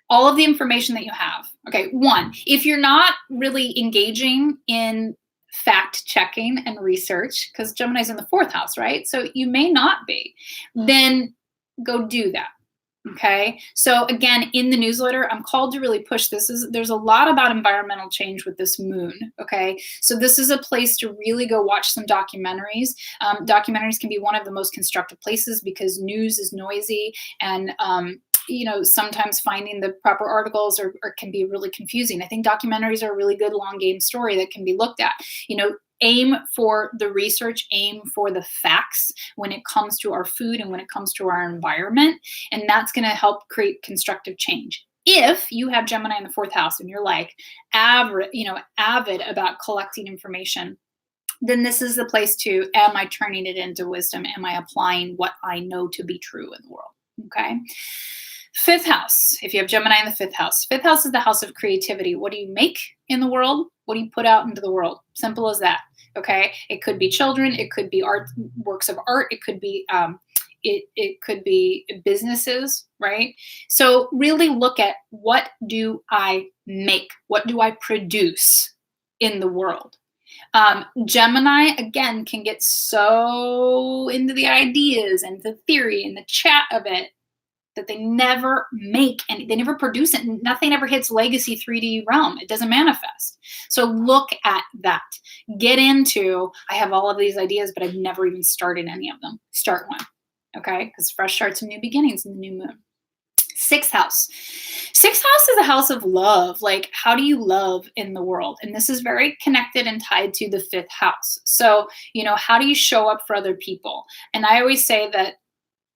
A: all of the information that you have. Okay, one, if you're not really engaging in fact checking and research, because Gemini's in the 4th house, right? So you may not be, then go do that. Okay. So again, in the newsletter, I'm called to really push this. There's a lot about environmental change with this moon. Okay. So this is a place to really go watch some documentaries. Documentaries can be one of the most constructive places because news is noisy and, sometimes finding the proper articles or can be really confusing. I think documentaries are a really good long game story that can be looked at. Aim for the research, aim for the facts when it comes to our food and when it comes to our environment. And that's going to help create constructive change. If you have Gemini in the 4th house and you're like avid about collecting information, then this is the place to, am I turning it into wisdom? Am I applying what I know to be true in the world? Okay. 5th house, if you have Gemini in the 5th house. 5th house is the house of creativity. What do you make in the world? What do you put out into the world? Simple as that. Okay. It could be children. It could be art, works of art. It could be, it could be businesses, right? So really look at, what do I make? What do I produce in the world? Gemini, again, can get so into the ideas and the theory and the chat of it that they never make and they never produce it. Nothing ever hits legacy 3D realm. It doesn't manifest. So look at that. Get into, I have all of these ideas, but I've never even started any of them. Start one. Okay. Because fresh starts and new beginnings in the new moon. 6th house. 6th house is a house of love. Like, how do you love in the world? And this is very connected and tied to the 5th house. So, how do you show up for other people? And I always say that,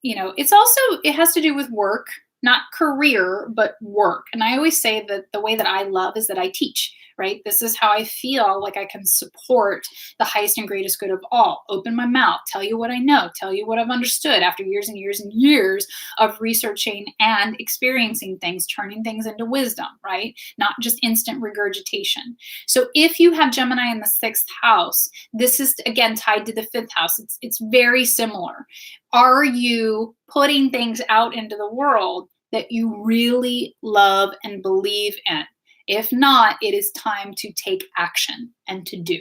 A: it has to do with work, not career, but work. And I always say that the way that I love is that I teach, right? This is how I feel like I can support the highest and greatest good of all. Open my mouth, tell you what I know, tell you what I've understood after years and years and years of researching and experiencing things, turning things into wisdom, right? Not just instant regurgitation. So if you have Gemini in the 6th house, this is again tied to the 5th house. It's very similar. Are you putting things out into the world that you really love and believe in? If not, it is time to take action and to do.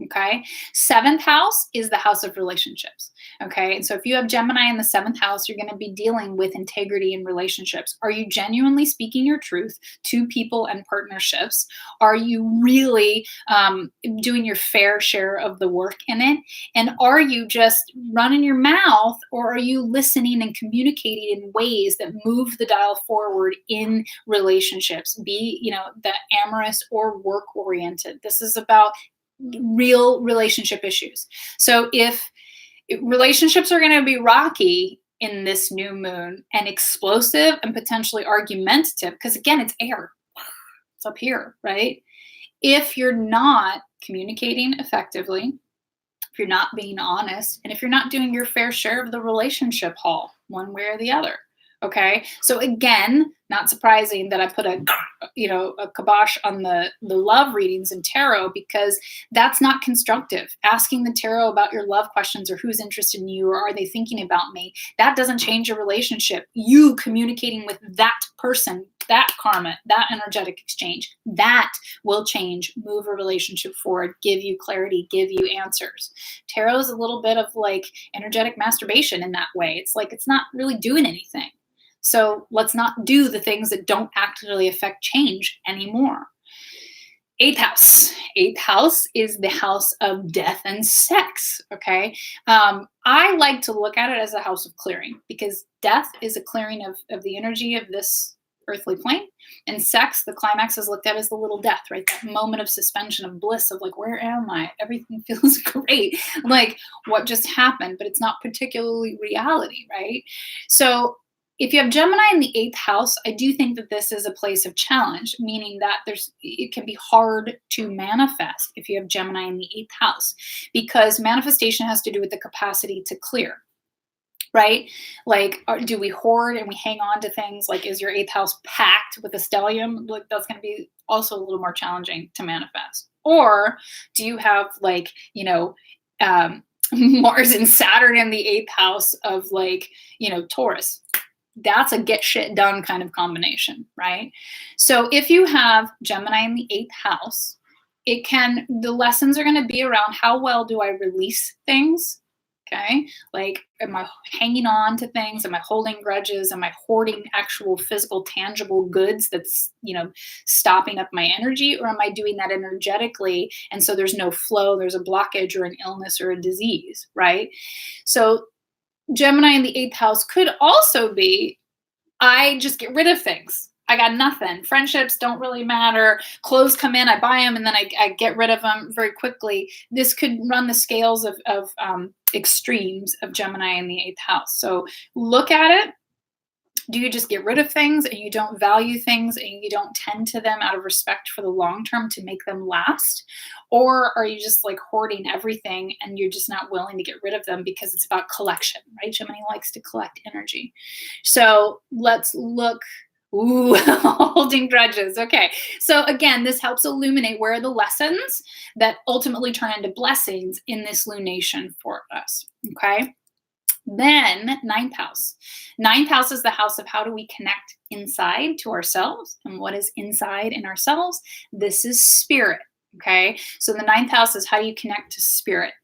A: Okay. 7th house is the house of relationships. Okay. And so if you have Gemini in the 7th house, you're going to be dealing with integrity in relationships. Are you genuinely speaking your truth to people and partnerships? Are you really doing your fair share of the work in it? And are you just running your mouth, or are you listening and communicating in ways that move the dial forward in relationships? Be, the amorous or work oriented. This is about real relationship issues. So if relationships are going to be rocky in this new moon and explosive and potentially argumentative, because again, it's air, it's up here, right? If you're not communicating effectively, if you're not being honest, and if you're not doing your fair share of the relationship haul one way or the other. Okay. So again, not surprising that I put a kibosh on the love readings in tarot, because that's not constructive. Asking the tarot about your love questions, or who's interested in you, or are they thinking about me, that doesn't change your relationship. You communicating with that person, that karma, that energetic exchange, that will change, move a relationship forward, give you clarity, give you answers. Tarot is a little bit of like energetic masturbation in that way. It's like, it's not really doing anything. So let's not do the things that don't actually affect change anymore. 8th house. 8th house is the house of death and sex. Okay. I like to look at it as a house of clearing, because death is a clearing of the energy of this earthly plane, and sex, the climax, is looked at as the little death, right? That moment of suspension, of bliss, of like, where am I? Everything feels great. Like, what just happened? But it's not particularly reality, right? So if you have Gemini in the 8th house, I do think that this is a place of challenge, meaning that it can be hard to manifest if you have Gemini in the 8th house, because manifestation has to do with the capacity to clear, right? Like, do we hoard and we hang on to things? Like, is your 8th house packed with a stellium? Like, that's going to be also a little more challenging to manifest. Or do you have like, Mars and Saturn in the 8th house of like, Taurus? That's a get shit done kind of combination, right? So if you have Gemini in the 8th house, the lessons are going to be around how well do I release things? Okay. Like, am I hanging on to things? Am I holding grudges? Am I hoarding actual physical, tangible goods that's, stopping up my energy? Or am I doing that energetically? And so there's no flow, there's a blockage or an illness or a disease, right? So Gemini in the 8th house could also be, I just get rid of things. I got nothing. Friendships don't really matter. Clothes come in, I buy them, and then I get rid of them very quickly. This could run the scales of extremes of Gemini in the 8th house. So look at it. Do you just get rid of things and you don't value things and you don't tend to them out of respect for the long term to make them last? Or are you just like hoarding everything and you're just not willing to get rid of them because it's about collection, right? Gemini likes to collect energy. So let's look. Ooh, holding grudges. Okay. So again, this helps illuminate where are the lessons that ultimately turn into blessings in this lunation for us. Okay. Then 9th house. 9th house is the house of how do we connect inside to ourselves. And what is inside in ourselves? This is spirit. Okay. So the 9th house is how do you connect to spirit?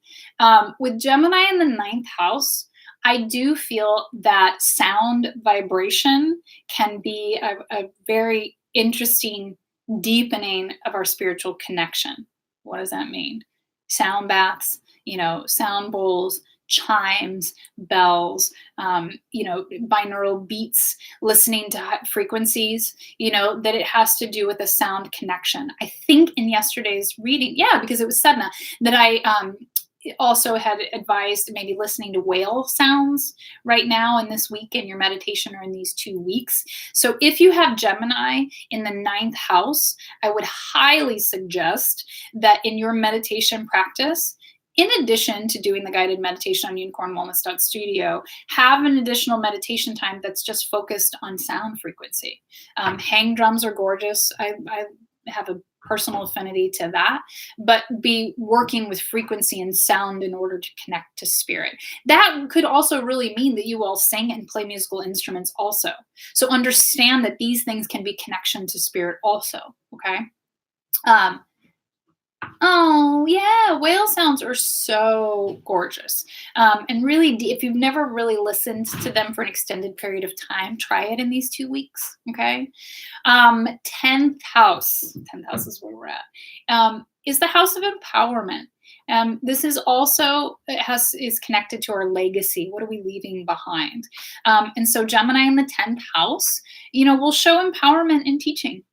A: With Gemini in the 9th house, I do feel that sound vibration can be a very interesting deepening of our spiritual connection. What does that mean? Sound baths, sound bowls, chimes, bells, binaural beats, listening to frequencies, that it has to do with a sound connection. I think in yesterday's reading, because it was Sedna, that I also had advised maybe listening to whale sounds right now in this week in your meditation or in these 2 weeks. So if you have Gemini in the 9th house, I would highly suggest that in your meditation practice, in addition to doing the guided meditation on UnicornWellness.Studio, have an additional meditation time that's just focused on sound frequency. Hang drums are gorgeous. I have a personal affinity to that, but be working with frequency and sound in order to connect to spirit. That could also really mean that you all sing and play musical instruments also. So understand that these things can be connection to spirit also, okay? Oh, yeah, whale sounds are so gorgeous. And really, if you've never really listened to them for an extended period of time, try it in these 2 weeks, okay? 10th house is where we're at, is the house of empowerment. This is also, is connected to our legacy. What are we leaving behind? And so Gemini in the 10th house, will show empowerment in teaching,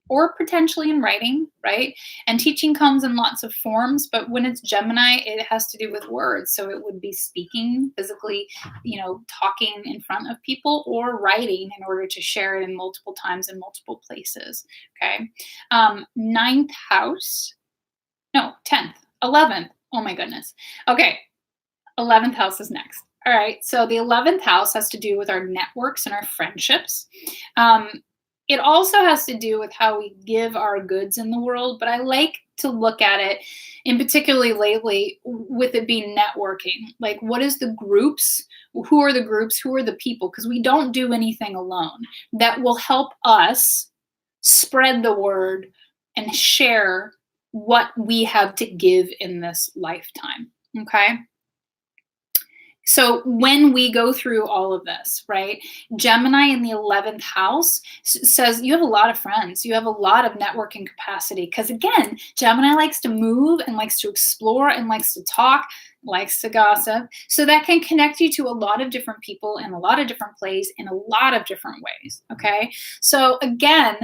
A: or potentially in writing, right? And teaching comes in lots of forms, but when it's Gemini, it has to do with words. So it would be speaking, physically, talking in front of people, or writing in order to share it in multiple times in multiple places, okay? 9th house, no, 10th, 11th, oh my goodness. Okay, 11th house is next. All right, so the 11th house has to do with our networks and our friendships. It also has to do with how we give our goods in the world, but I like to look at it, in particularly lately, with it being networking. Like, what is the groups? Who are the groups? Who are the people? Because we don't do anything alone. That will help us spread the word and share what we have to give in this lifetime, okay? So when we go through all of this, right, Gemini in the 11th house says you have a lot of friends. You have a lot of networking capacity because, again, Gemini likes to move and likes to explore and likes to talk, likes to gossip. So that can connect you to a lot of different people in a lot of different places in a lot of different ways, okay? So again,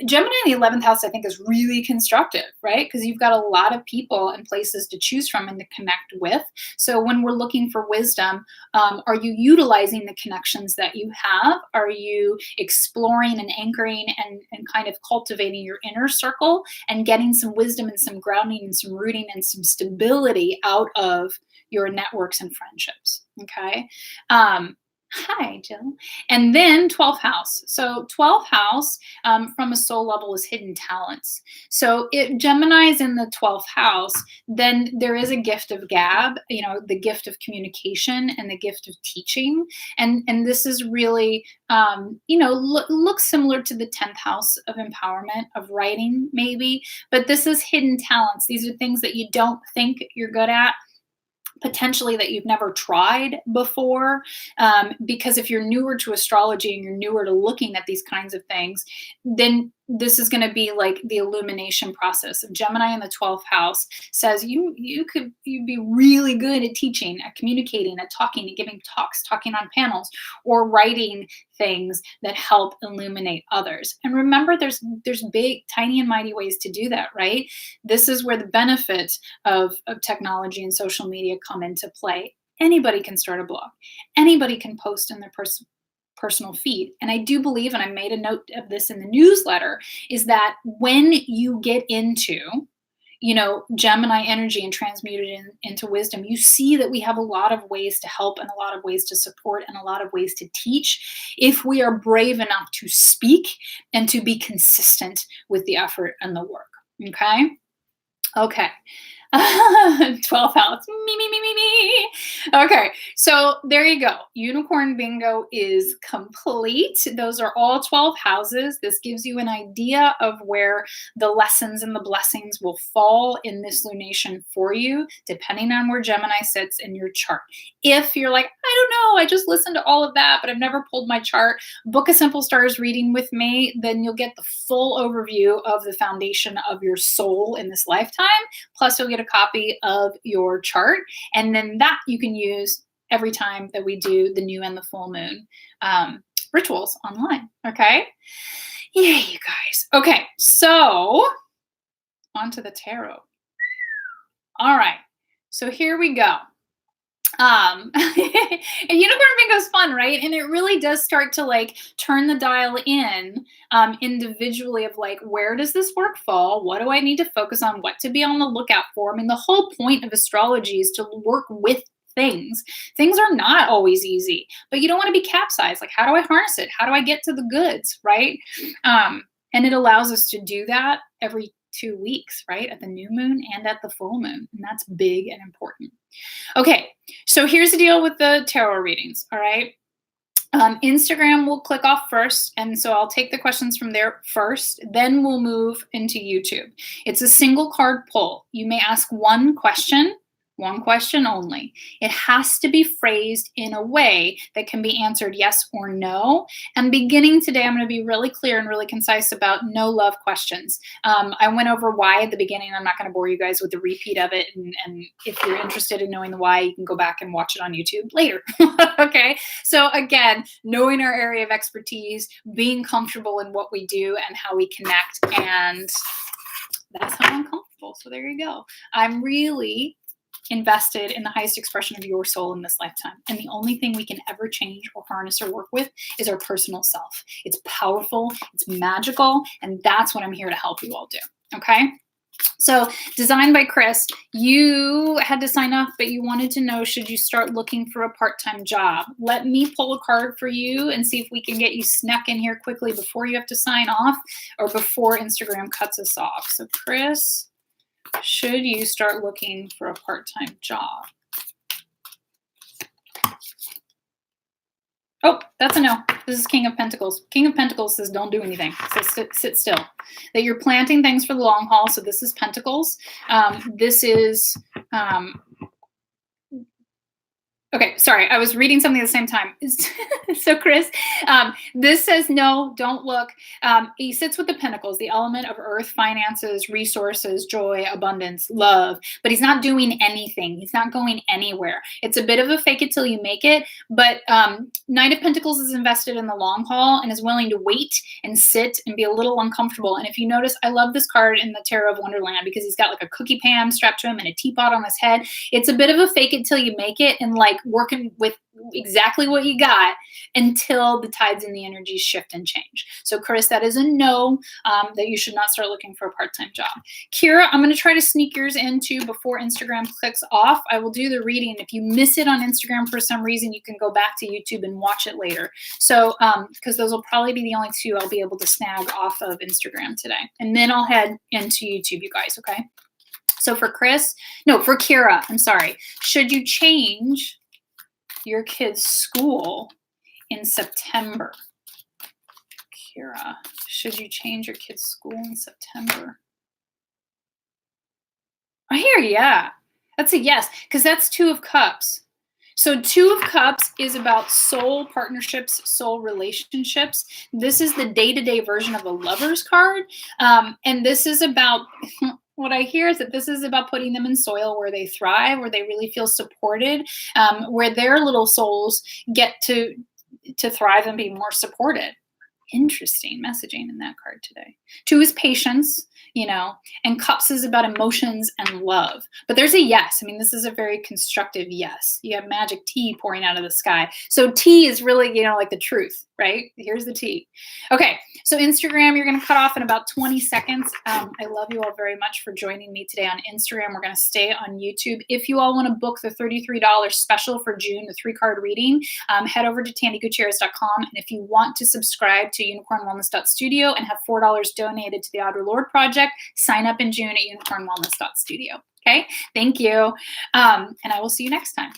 A: Gemini in the 11th house, I think, is really constructive, right? Because you've got a lot of people and places to choose from and to connect with. So when we're looking for wisdom, are you utilizing the connections that you have? Are you exploring and anchoring and kind of cultivating your inner circle and getting some wisdom and some grounding and some rooting and some stability out of your networks and friendships, okay? Hi, Jill. And then 12th house. So 12th house from a soul level is hidden talents. So if Gemini is in the 12th house, then there is a gift of gab, the gift of communication and the gift of teaching. And this is really, looks similar to the 10th house of empowerment, of writing maybe, but this is hidden talents. These are things that you don't think you're good at, potentially that you've never tried before, because if you're newer to astrology and you're newer to looking at these kinds of things, then this is going to be like the illumination process. Of Gemini in the 12th house says you'd be really good at teaching, at communicating, at talking, at giving talks, talking on panels, or writing things that help illuminate others. And remember, there's big, tiny, and mighty ways to do that, right? This is where the benefits of technology and social media come into play. Anybody can start a blog. Anybody can post in their personal feed. And I do believe, and I made a note of this in the newsletter, is that when you get into Gemini energy and transmute it into wisdom, you see that we have a lot of ways to help and a lot of ways to support and a lot of ways to teach if we are brave enough to speak and to be consistent with the effort and the work. Okay. 12th house. Me. Okay, so there you go. Unicorn bingo is complete. Those are all 12 houses. This gives you an idea of where the lessons and the blessings will fall in this lunation for you, depending on where Gemini sits in your chart. If you're like, I don't know, I just listened to all of that, but I've never pulled my chart, book a Simple Stars reading with me. Then you'll get the full overview of the foundation of your soul in this lifetime. Plus, you'll get a copy of your chart, and then that you can use every time that we do the new and the full moon rituals online. Okay, yay, you guys. Okay, so on to the tarot. All right, so here we go. And unicorn bingo is fun, right? And it really does start to turn the dial in individually of where does this work fall? What do I need to focus on? What to be on the lookout for? I mean, the whole point of astrology is to work with things. Things are not always easy, but you don't want to be capsized. How do I harness it? How do I get to the goods, right? And it allows us to do that every 2 weeks, right? At the new moon and at the full moon. And that's big and important. Okay, so here's the deal with the tarot readings, all right? Instagram will click off first, and so I'll take the questions from there first, then we'll move into YouTube. It's a single card pull. You may ask one question only. It has to be phrased in a way that can be answered yes or no. And beginning today, I'm going to be really clear and really concise about no love questions. I went over why at the beginning. I'm not going to bore you guys with the repeat of it. And if you're interested in knowing the why, you can go back and watch it on YouTube later. Okay. So again, knowing our area of expertise, being comfortable in what we do and how we connect. And that's how I'm comfortable. So there you go. I'm really invested in the highest expression of your soul in this lifetime. And the only thing we can ever change or harness or work with is our personal self. It's powerful, it's magical, and that's what I'm here to help you all do. Okay? So, designed by Chris, you had to sign up, but you wanted to know, should you start looking for a part-time job? Let me pull a card for you and see if we can get you snuck in here quickly before you have to sign off or before Instagram cuts us off. So, Chris, should you start looking for a part-time job? Oh, that's a no. This is King of Pentacles. King of Pentacles says don't do anything. It says sit still. That you're planting things for the long haul. So this is Pentacles. This is... Okay, sorry, I was reading something at the same time. So Chris, this says no, don't look. He sits with the Pentacles, the element of earth, finances, resources, joy, abundance, love, but he's not doing anything. He's not going anywhere. It's a bit of a fake it till you make it, but Knight of Pentacles is invested in the long haul and is willing to wait and sit and be a little uncomfortable. And if you notice, I love this card in the Tarot of Wonderland because he's got like a cookie pan strapped to him and a teapot on his head. It's a bit of a fake it till you make it, and like working with exactly what you got until the tides and the energies shift and change. So Chris, that is a no, that you should not start looking for a part-time job. Kira, I'm going to try to sneak yours into before Instagram clicks off. I will do the reading. If you miss it on Instagram for some reason, you can go back to YouTube and watch it later. So, because those will probably be the only two I'll be able to snag off of Instagram today. And then I'll head into YouTube, you guys, okay? So for Kira, I'm sorry. Should you change your kid's school in September? Kira, should you change your kid's school in September? I hear, yeah. That's a yes, because that's 2 of Cups. So 2 of Cups is about soul partnerships, soul relationships. This is the day-to-day version of a Lover's card. And this is about, what I hear is that this is about putting them in soil where they thrive, where they really feel supported, where their little souls get to thrive and be more supported. Interesting messaging in that card today. 2 is patience, and Cups is about emotions and love. But there's a yes. I mean, this is a very constructive yes. You have magic tea pouring out of the sky. So tea is really, like the truth, right? Here's the tea. Okay, so Instagram, you're going to cut off in about 20 seconds. I love you all very much for joining me today on Instagram. We're going to stay on YouTube. If you all want to book the $33 special for June, the 3-card reading, head over to tandygutierrez.com. And if you want to subscribe to UnicornWellness.Studio and have $4 donated to the Outer Lord Project, sign up in June at UnicornWellness.Studio. Okay, thank you. And I will see you next time.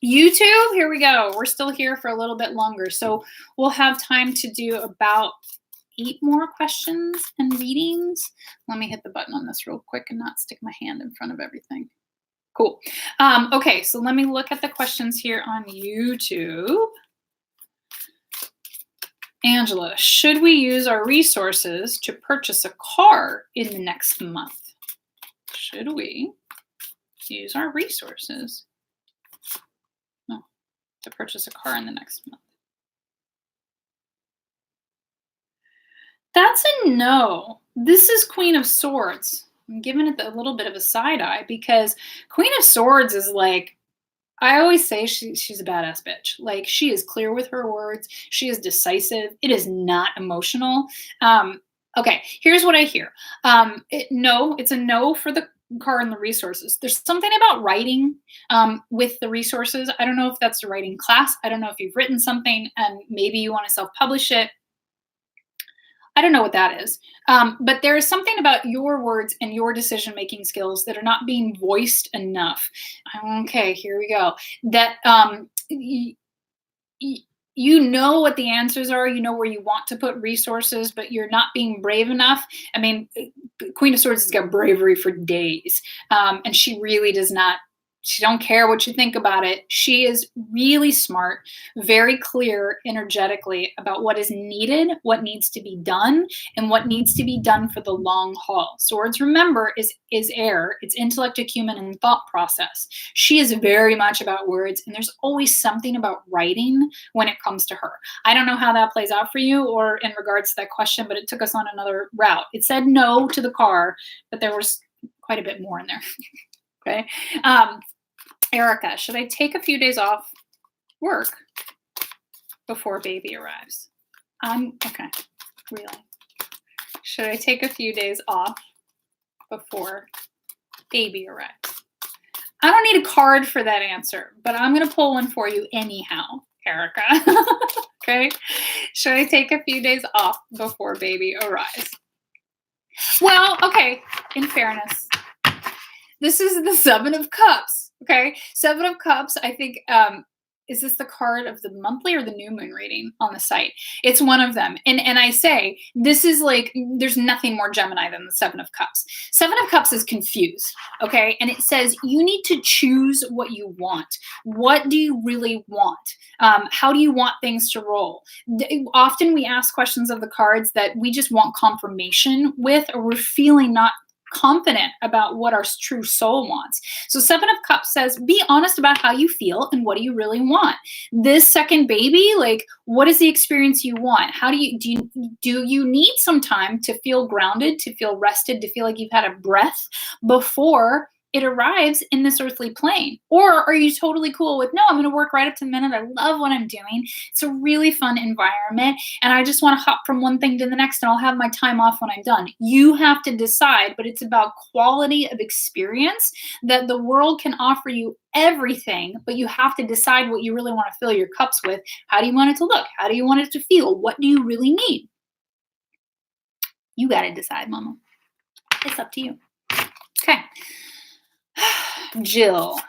A: YouTube, here we go. We're still here for a little bit longer. So we'll have time to do about 8 more questions and readings. Let me hit the button on this real quick and not stick my hand in front of everything. Cool. Okay, so let me look at the questions here on YouTube. Angela, should we use our resources to purchase a car in the next month? Should we use our resources to purchase a car in the next month? That's a no. This is Queen of Swords. I'm giving it a little bit of a side eye because Queen of Swords is like, I always say she's a badass bitch. Like, she is clear with her words. She is decisive. It is not emotional. Okay, here's what I hear. It's a no for the car and the resources. There's something about writing with the resources. I don't know if that's a writing class. I don't know if you've written something and maybe you want to self-publish it. I don't know what that is. But there is something about your words and your decision-making skills that are not being voiced enough. Okay, here we go. That you know what the answers are. You know where you want to put resources, but you're not being brave enough. I mean, Queen of Swords has got bravery for days. And she really does not. She don't care what you think about it. She is really smart, very clear energetically about what is needed, what needs to be done, and what needs to be done for the long haul. Swords, remember, is air. It's intellect, acumen, and thought process. She is very much about words, and there's always something about writing when it comes to her. I don't know how that plays out for you or in regards to that question, but it took us on another route. It said no to the car, but there was quite a bit more in there. Okay. Erica, should I take a few days off work before baby arrives? Okay, really. Should I take a few days off before baby arrives? I don't need a card for that answer, but I'm going to pull one for you anyhow, Erica. Okay, should I take a few days off before baby arrives? Well, okay, in fairness, this is the 7 of Cups. Okay, 7 of Cups, I think, is this the card of the monthly or the new moon reading on the site? It's one of them. And I say, this is like, there's nothing more Gemini than the 7 of Cups. 7 of Cups is confused, okay? And it says, you need to choose what you want. What do you really want? How do you want things to roll? Often we ask questions of the cards that we just want confirmation with, or we're feeling not confident about what our true soul wants. So 7 of Cups says, be honest about how you feel and what do you really want. This second baby, like, what is the experience you want? How do you need some time to feel grounded, to feel rested, to feel like you've had a breath before it arrives in this earthly plane? Or are you totally cool with, no, I'm going to work right up to the minute. I love what I'm doing. It's a really fun environment. And I just want to hop from one thing to the next and I'll have my time off when I'm done. You have to decide, but it's about quality of experience that the world can offer you everything, but you have to decide what you really want to fill your cups with. How do you want it to look? How do you want it to feel? What do you really need? You got to decide, mama. It's up to you. Okay. Jill,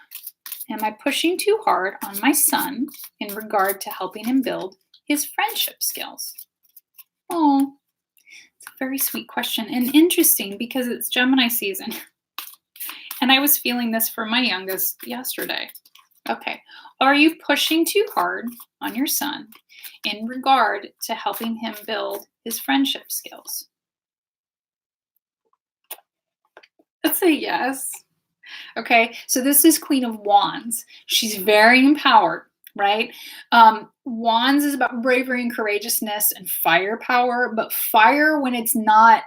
A: am I pushing too hard on my son in regard to helping him build his friendship skills? Oh, it's a very sweet question and interesting because it's Gemini season. And I was feeling this for my youngest yesterday. Okay. Are you pushing too hard on your son in regard to helping him build his friendship skills? Let's say yes. Okay. So this is Queen of Wands. She's very empowered, right? Wands is about bravery and courageousness and firepower, but fire, when it's not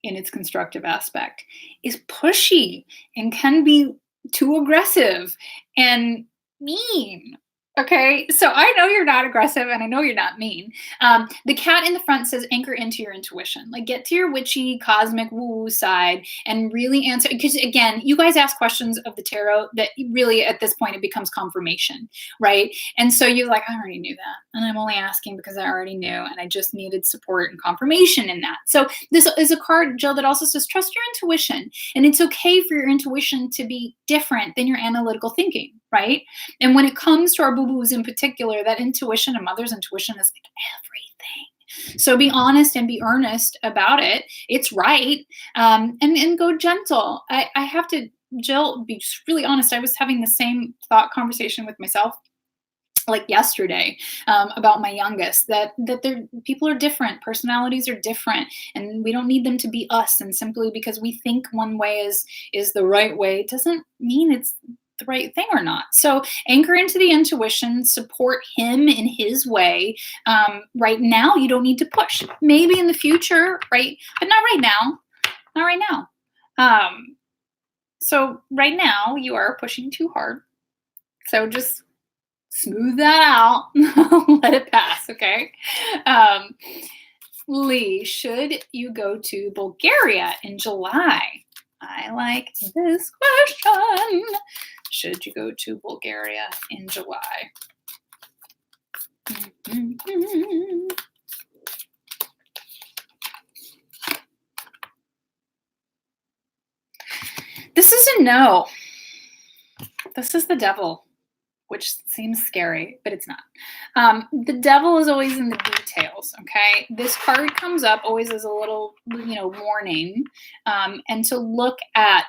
A: in its constructive aspect, is pushy and can be too aggressive and mean. Okay, so I know you're not aggressive and I know you're not mean. The cat in the front says anchor into your intuition. Like get to your witchy, cosmic, woo-woo side and really answer. Because again, you guys ask questions of the tarot that really at this point it becomes confirmation, right? And so you're like, I already knew that. And I'm only asking because I already knew and I just needed support and confirmation in that. So this is a card, Jill, that also says trust your intuition. And it's okay for your intuition to be different than your analytical thinking, right? And when it comes to our boo-boos in particular, that intuition, a mother's intuition, is like everything. So be honest and be earnest about it. It's right. And go gentle. I have to, Jill, be just really honest. I was having the same thought conversation with myself like yesterday about my youngest, that people are different, personalities are different, and we don't need them to be us. And simply because we think one way is the right way doesn't mean it's the right thing or not. So anchor into the intuition, support him in his way. Right now, you don't need to push. Maybe in the future, right? But not right now. Not right now. So right now, you are pushing too hard. So just smooth that out. Let it pass, okay? Lee, should you go to Bulgaria in July? I like this question. Should you go to Bulgaria in July? This is a no. This is the devil, which seems scary, but it's not. The devil is always in the details, okay? This card comes up always as a little, warning, and to look at,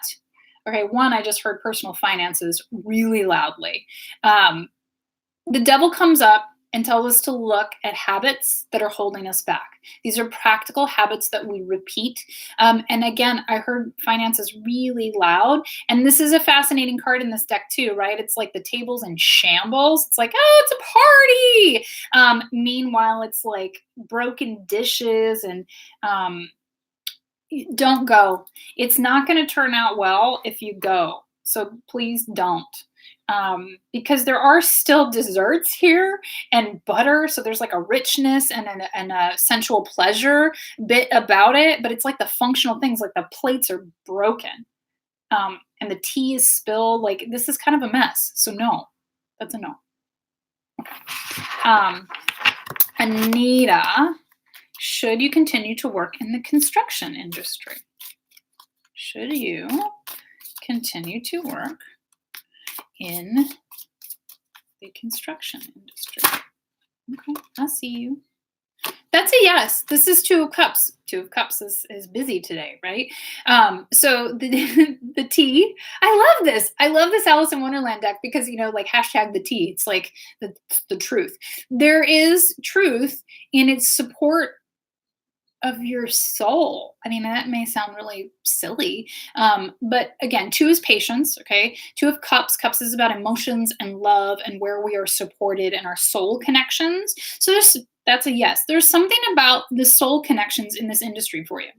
A: okay, one, I just heard personal finances really loudly. The devil comes up and tells us to look at habits that are holding us back. These are practical habits that we repeat. And again, I heard finances really loud. And this is a fascinating card in this deck too, right? It's like the table's in shambles. It's like, oh, it's a party. Meanwhile, it's like broken dishes and don't go. It's not going to turn out well if you go. So please don't. Because there are still desserts here and butter. So there's like a richness and a sensual pleasure bit about it. But it's like the functional things, like the plates are broken. And the tea is spilled. Like this is kind of a mess. So no, that's a no. Anita, should you continue to work in the construction industry? Should you continue to work in the construction industry? Okay, I see you. That's a yes. This is Two of Cups. Two of Cups is busy today, right? So the tea, I love this. I love this Alice in Wonderland deck because, like hashtag the tea. It's like the truth. There is truth in its support of your soul. I mean, that may sound really silly, but again, two is patience, okay? Two of Cups. Cups is about emotions and love and where we are supported and our soul connections. So that's a yes. There's something about the soul connections in this industry for you.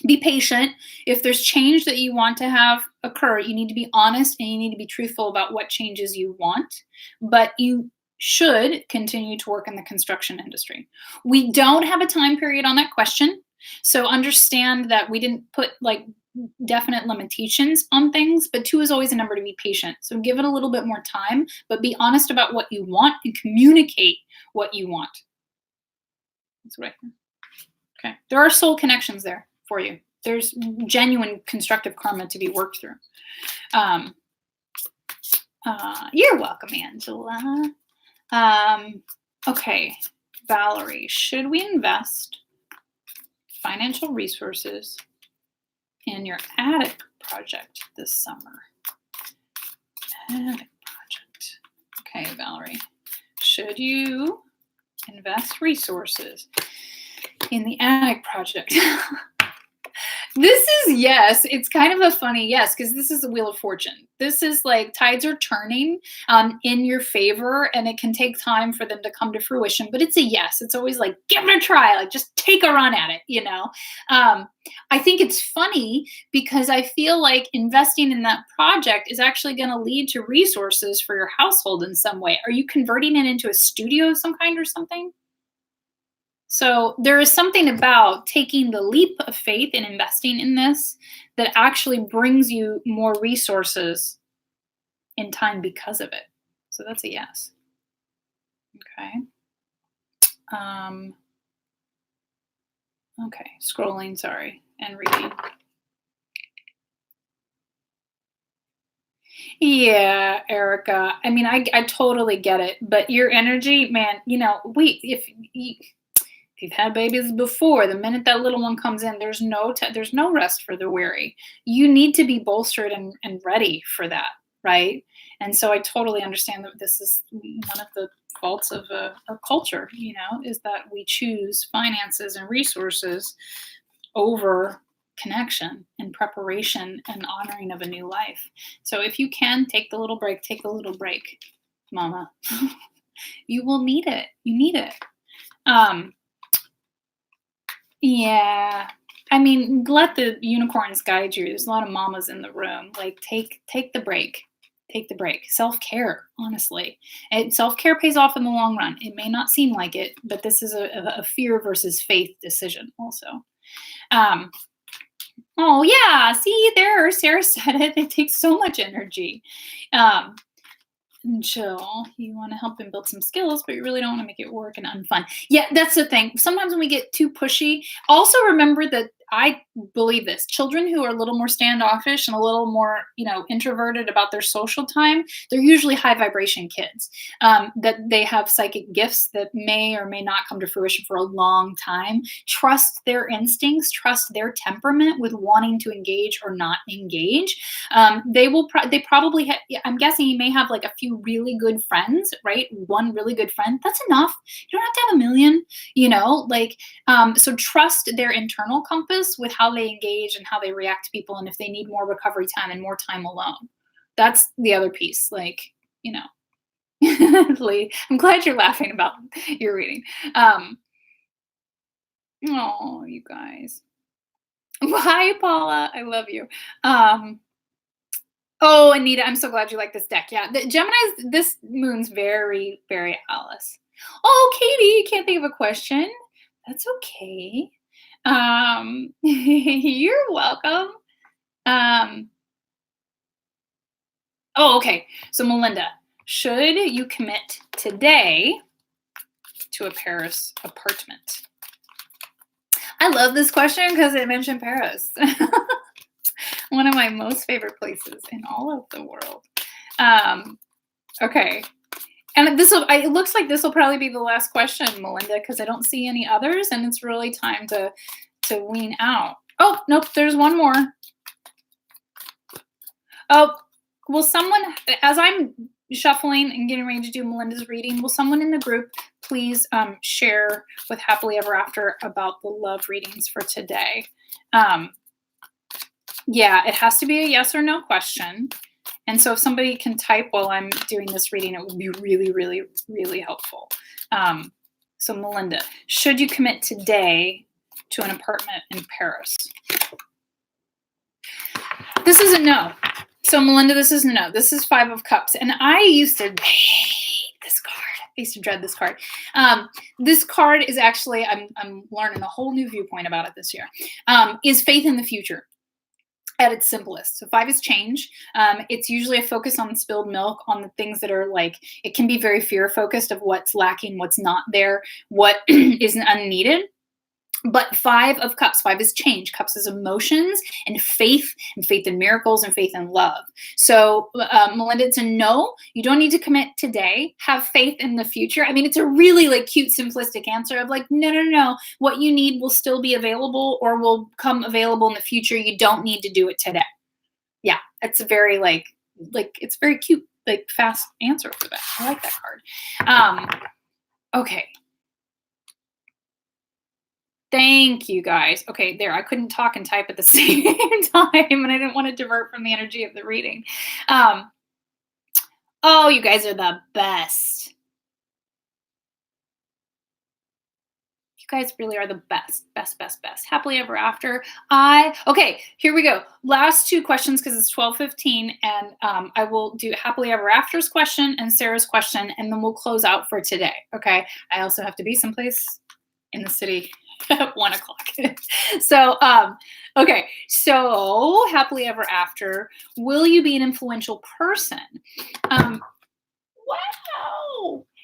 A: Be patient. If there's change that you want to have occur, you need to be honest and you need to be truthful about what changes you want. But you should continue to work in the construction industry. We don't have a time period on that question. So understand that we didn't put like definite limitations on things, but 2 is always a number to be patient. So give it a little bit more time, but be honest about what you want and communicate what you want. That's what I think. Okay. There are soul connections there for you. There's genuine constructive karma to be worked through. You're welcome, Angela. Okay, Valerie, should we invest financial resources in your attic project this summer? Attic project. Okay, Valerie, should you invest resources in the attic project? This is yes. It's kind of a funny yes, because this is the Wheel of Fortune. This is like tides are turning in your favor, and it can take time for them to come to fruition. But it's a yes. It's always like, give it a try. Like, just take a run at it, you know? I think it's funny because I feel like investing in that project is actually going to lead to resources for your household in some way. Are you converting it into a studio of some kind or something? So there is something about taking the leap of faith and investing in this that actually brings you more resources in time because of it. So that's a yes. Okay. Okay, scrolling, sorry, and reading. Yeah, Erica. I mean, I totally get it, but your energy, man, you know, if you've had babies before, the minute that little one comes in, there's no rest for the weary. You need to be bolstered and ready for that, right? And so I totally understand that this is one of the faults of our culture, you know, is that we choose finances and resources over connection and preparation and honoring of a new life. So if you can take the little break, mama. You will need it. You need it. Yeah. I mean, let the unicorns guide you. There's a lot of mamas in the room. Like, take the break. Take the break. Self-care, honestly. And self-care pays off in the long run. It may not seem like it, but this is a fear versus faith decision also. Oh, yeah. See, there, Sarah said it. It takes so much energy. Jill, you want to help them build some skills, but you really don't want to make it work and unfun. Yeah, that's the thing. Sometimes when we get too pushy, also remember that I believe this. Children who are a little more standoffish and a little more, you know, introverted about their social time, they're usually high vibration kids. That they have psychic gifts that may or may not come to fruition for a long time. Trust their instincts, trust their temperament with wanting to engage or not engage. They probably I'm guessing you may have like a few really good friends, right? One really good friend, that's enough. You don't have to have a million, you know, like, so trust their internal compass with how they engage and how they react to people, and if they need more recovery time and more time alone. That's the other piece, like, you know. Lee, I'm glad you're laughing about your reading. Oh, you guys. Hi, Paula. I love you. Oh, Anita, I'm so glad you like this deck. Yeah, the Gemini's, this moon's very, very Alice. Oh, Katie, you can't think of a question. That's okay. You're welcome. Oh, okay. So Melinda, should you commit today to a Paris apartment? I love this question because it mentioned Paris. One of my most favorite places in all of the world. Okay. And it looks like this will probably be the last question, Melinda, because I don't see any others, and it's really time to wean out. Oh, nope, there's one more. Oh, will someone, as I'm shuffling and getting ready to do Melinda's reading, will someone in the group please share with Happily Ever After about the love readings for today? Yeah, it has to be a yes or no question. And so if somebody can type while I'm doing this reading, it would be really, really, really helpful. So Melinda, should you commit today to an apartment in Paris. This is a no. So Melinda, this is a no. This is 5 of Cups. And I used to hate this card. I used to dread this card. This card is actually, I'm learning a whole new viewpoint about it this year, is faith in the future at its simplest. So 5 is change. It's usually a focus on spilled milk, on the things that are like, it can be very fear focused of what's lacking, what's not there, what isn't unneeded. But 5 of Cups, 5 is change. Cups is emotions and faith in miracles and faith in love. So Melinda, it's a no. You don't need to commit today. Have faith in the future. I mean, it's a really like cute, simplistic answer of like, no. What you need will still be available or will come available in the future. You don't need to do it today. Yeah, it's a very like it's very cute, like fast answer for that. I like that card. Okay. Thank you, guys. Okay, there. I couldn't talk and type at the same time, and I didn't want to divert from the energy of the reading. Oh, you guys are the best. You guys really are the best. Happily ever after. Okay, here we go. Last 2 questions because it's 12:15, and I will do happily ever after's question and Sarah's question, and then we'll close out for today. Okay. I also have to be someplace in the city at 1 o'clock. So, okay. So happily ever after, will you be an influential person? Wow.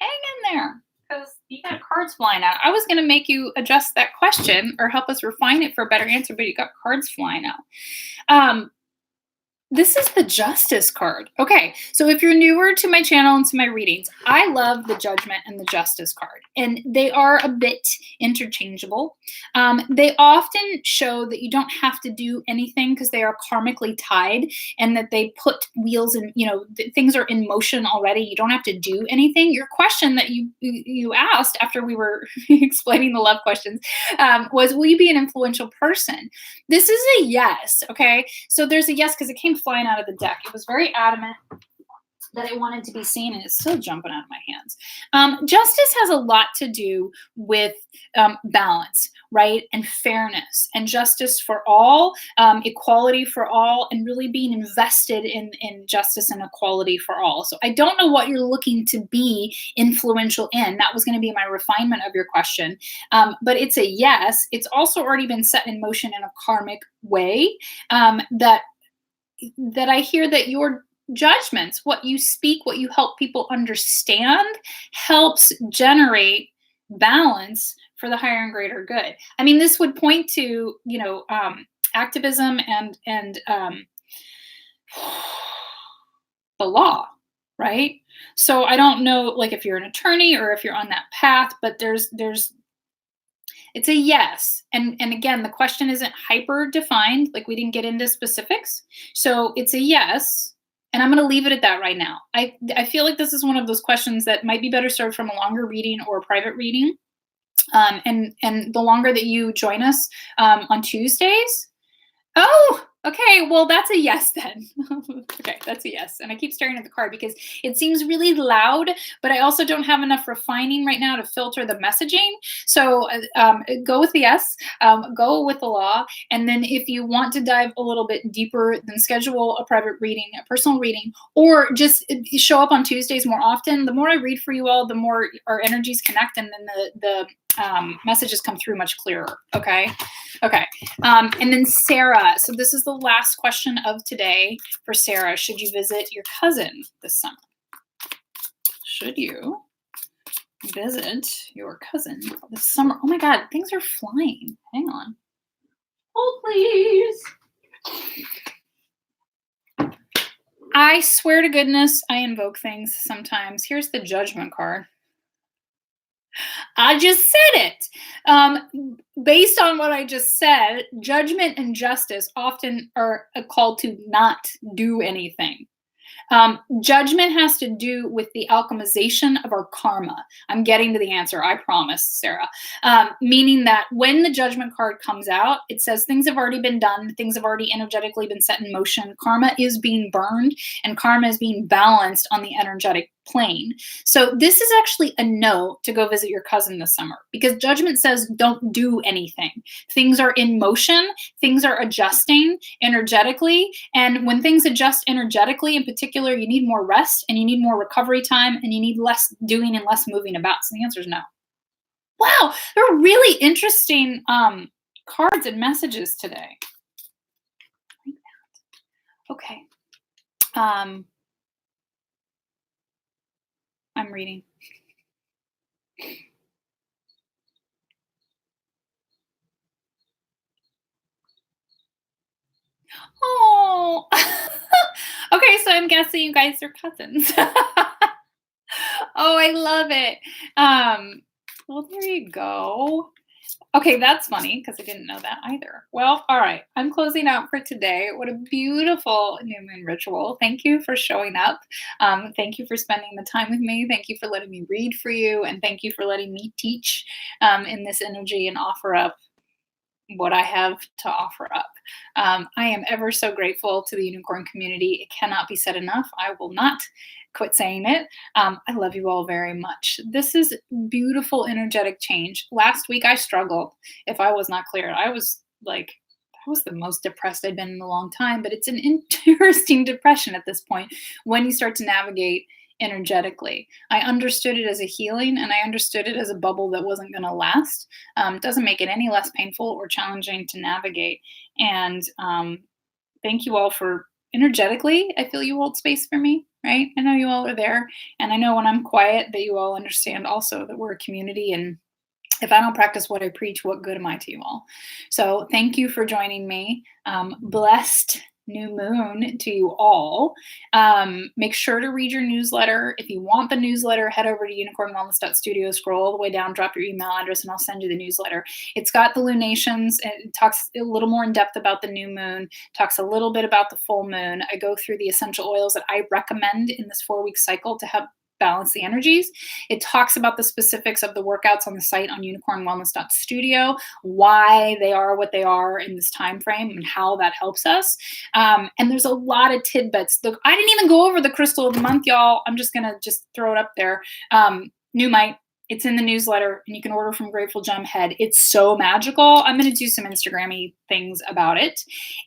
A: Hang in there, because you got cards flying out. I was going to make you adjust that question or help us refine it for a better answer, but you got cards flying out. This is the Justice card. Okay, so if you're newer to my channel and to my readings, I love the Judgment and the Justice card, and they are a bit interchangeable. They often show that you don't have to do anything because they are karmically tied, and that they put wheels in, things are in motion already. You don't have to do anything. Your question that you asked after we were explaining the love questions was, will you be an influential person? This is a yes, okay? So there's a yes because it came flying out of the deck. It was very adamant that it wanted to be seen, and it's still jumping out of my hands. Justice has a lot to do with balance, right? And fairness and justice for all, equality for all, and really being invested in justice and equality for all. So I don't know what you're looking to be influential in. That was going to be my refinement of your question. But it's a yes. It's also already been set in motion in a karmic way, that I hear that your judgments, what you speak, what you help people understand, helps generate balance for the higher and greater good. I mean, this would point to, activism and the law, right? So I don't know, like, if you're an attorney or if you're on that path, but it's a yes. And again, the question isn't hyper defined, like we didn't get into specifics. So it's a yes. And I'm going to leave it at that right now. I feel like this is one of those questions that might be better served from a longer reading or a private reading. And the longer that you join us on Tuesdays. Oh, okay. Well, that's a yes then. Okay, that's a yes. And I keep staring at the card because it seems really loud, but I also don't have enough refining right now to filter the messaging. So go with the yes, go with the law. And then if you want to dive a little bit deeper, then schedule a private reading, a personal reading, or just show up on Tuesdays more often. The more I read for you all, the more our energies connect, and then the messages come through much clearer. Okay. And then Sarah. So this is the last question of today for Sarah. Should you visit your cousin this summer? Should you visit your cousin this summer? Oh my God, things are flying. Hang on. Oh, please. I swear to goodness, I invoke things sometimes. Here's the Judgment card. I just said it. Based on what I just said, judgment and justice often are called to not do anything. Judgment has to do with the alchemization of our karma. I'm getting to the answer, I promise, Sarah. Meaning that when the Judgment card comes out, it says things have already been done, things have already energetically been set in motion, karma is being burned, and karma is being balanced on the energetic plane. So this is actually a no to go visit your cousin this summer, because judgment says don't do anything. Things are in motion, things are adjusting energetically. And when things adjust energetically, in particular, you need more rest and you need more recovery time and you need less doing and less moving about. So the answer is no. Wow, there are really interesting cards and messages today. Like that. Okay. I'm reading. Oh. Okay, so I'm guessing you guys are cousins. Oh, I love it. Well, there you go. Okay, that's funny because I didn't know that either. Well, all right. I'm closing out for today. What a beautiful new moon ritual. Thank you for showing up. Thank you for spending the time with me. Thank you for letting me read for you. And thank you for letting me teach in this energy and offer up what I have to offer up. I am ever so grateful to the unicorn community. It cannot be said enough. I will not quit saying it. I love you all very much. This is beautiful energetic change. Last week I struggled. If I was not clear, I was the most depressed I'd been in a long time, but it's an interesting depression at this point when you start to navigate energetically. I understood it as a healing and I understood it as a bubble that wasn't going to last. It doesn't make it any less painful or challenging to navigate. And thank you all for energetically. I feel you hold space for me, right? I know you all are there. And I know when I'm quiet that you all understand also that we're a community. And if I don't practice what I preach, what good am I to you all? So thank you for joining me. Blessed new moon to you all. Make sure to read your newsletter. If you want the newsletter, head over to UnicornWellness.Studio, scroll all the way down, drop your email address, and I'll send you the newsletter. It's got the lunations. It talks a little more in depth about the new moon, talks a little bit about the full moon. I go through the essential oils that I recommend in this 4-week cycle to help balance the energies. It talks about the specifics of the workouts on the site on UnicornWellness.Studio, why they are what they are in this time frame and how that helps us. And there's a lot of tidbits. Look, I didn't even go over the crystal of the month, y'all. I'm just gonna throw it up there. Newmite. It's in the newsletter and you can order from Grateful Gem Head. It's so magical. I'm going to do some Instagram-y things about it.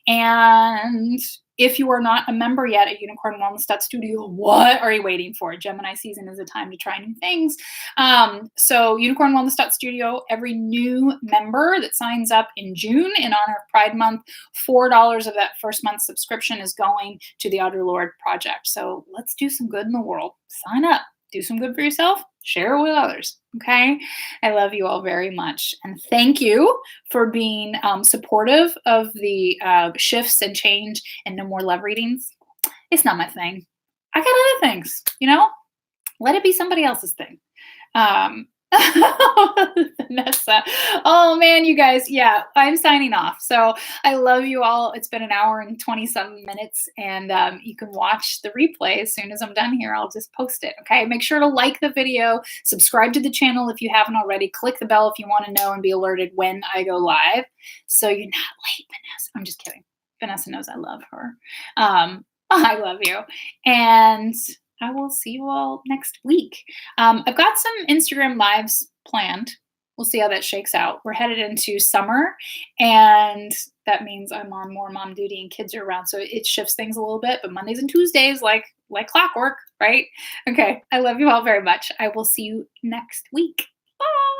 A: And if you are not a member yet at UnicornWellness.Studio, what are you waiting for? Gemini season is a time to try new things. So UnicornWellness.Studio, every new member that signs up in June in honor of Pride Month, $4 of that first month subscription is going to the Outer Lord Project. So let's do some good in the world. Sign up. Do some good for yourself, share it with others, okay? I love you all very much. And thank you for being supportive of the shifts and change and no more love readings. It's not my thing. I got other things, Let it be somebody else's thing. Vanessa. Oh man, you guys. Yeah, I'm signing off. So I love you all. It's been an hour and 20-some minutes, and you can watch the replay as soon as I'm done here. I'll just post it. Okay. Make sure to like the video, subscribe to the channel if you haven't already, click the bell if you want to know and be alerted when I go live. So you're not late, Vanessa. I'm just kidding. Vanessa knows I love her. I love you. And I will see you all next week. I've got some Instagram lives planned. We'll see how that shakes out. We're headed into summer, and that means I'm on more mom duty and kids are around. So it shifts things a little bit, but Mondays and Tuesdays, like clockwork, right? Okay. I love you all very much. I will see you next week. Bye.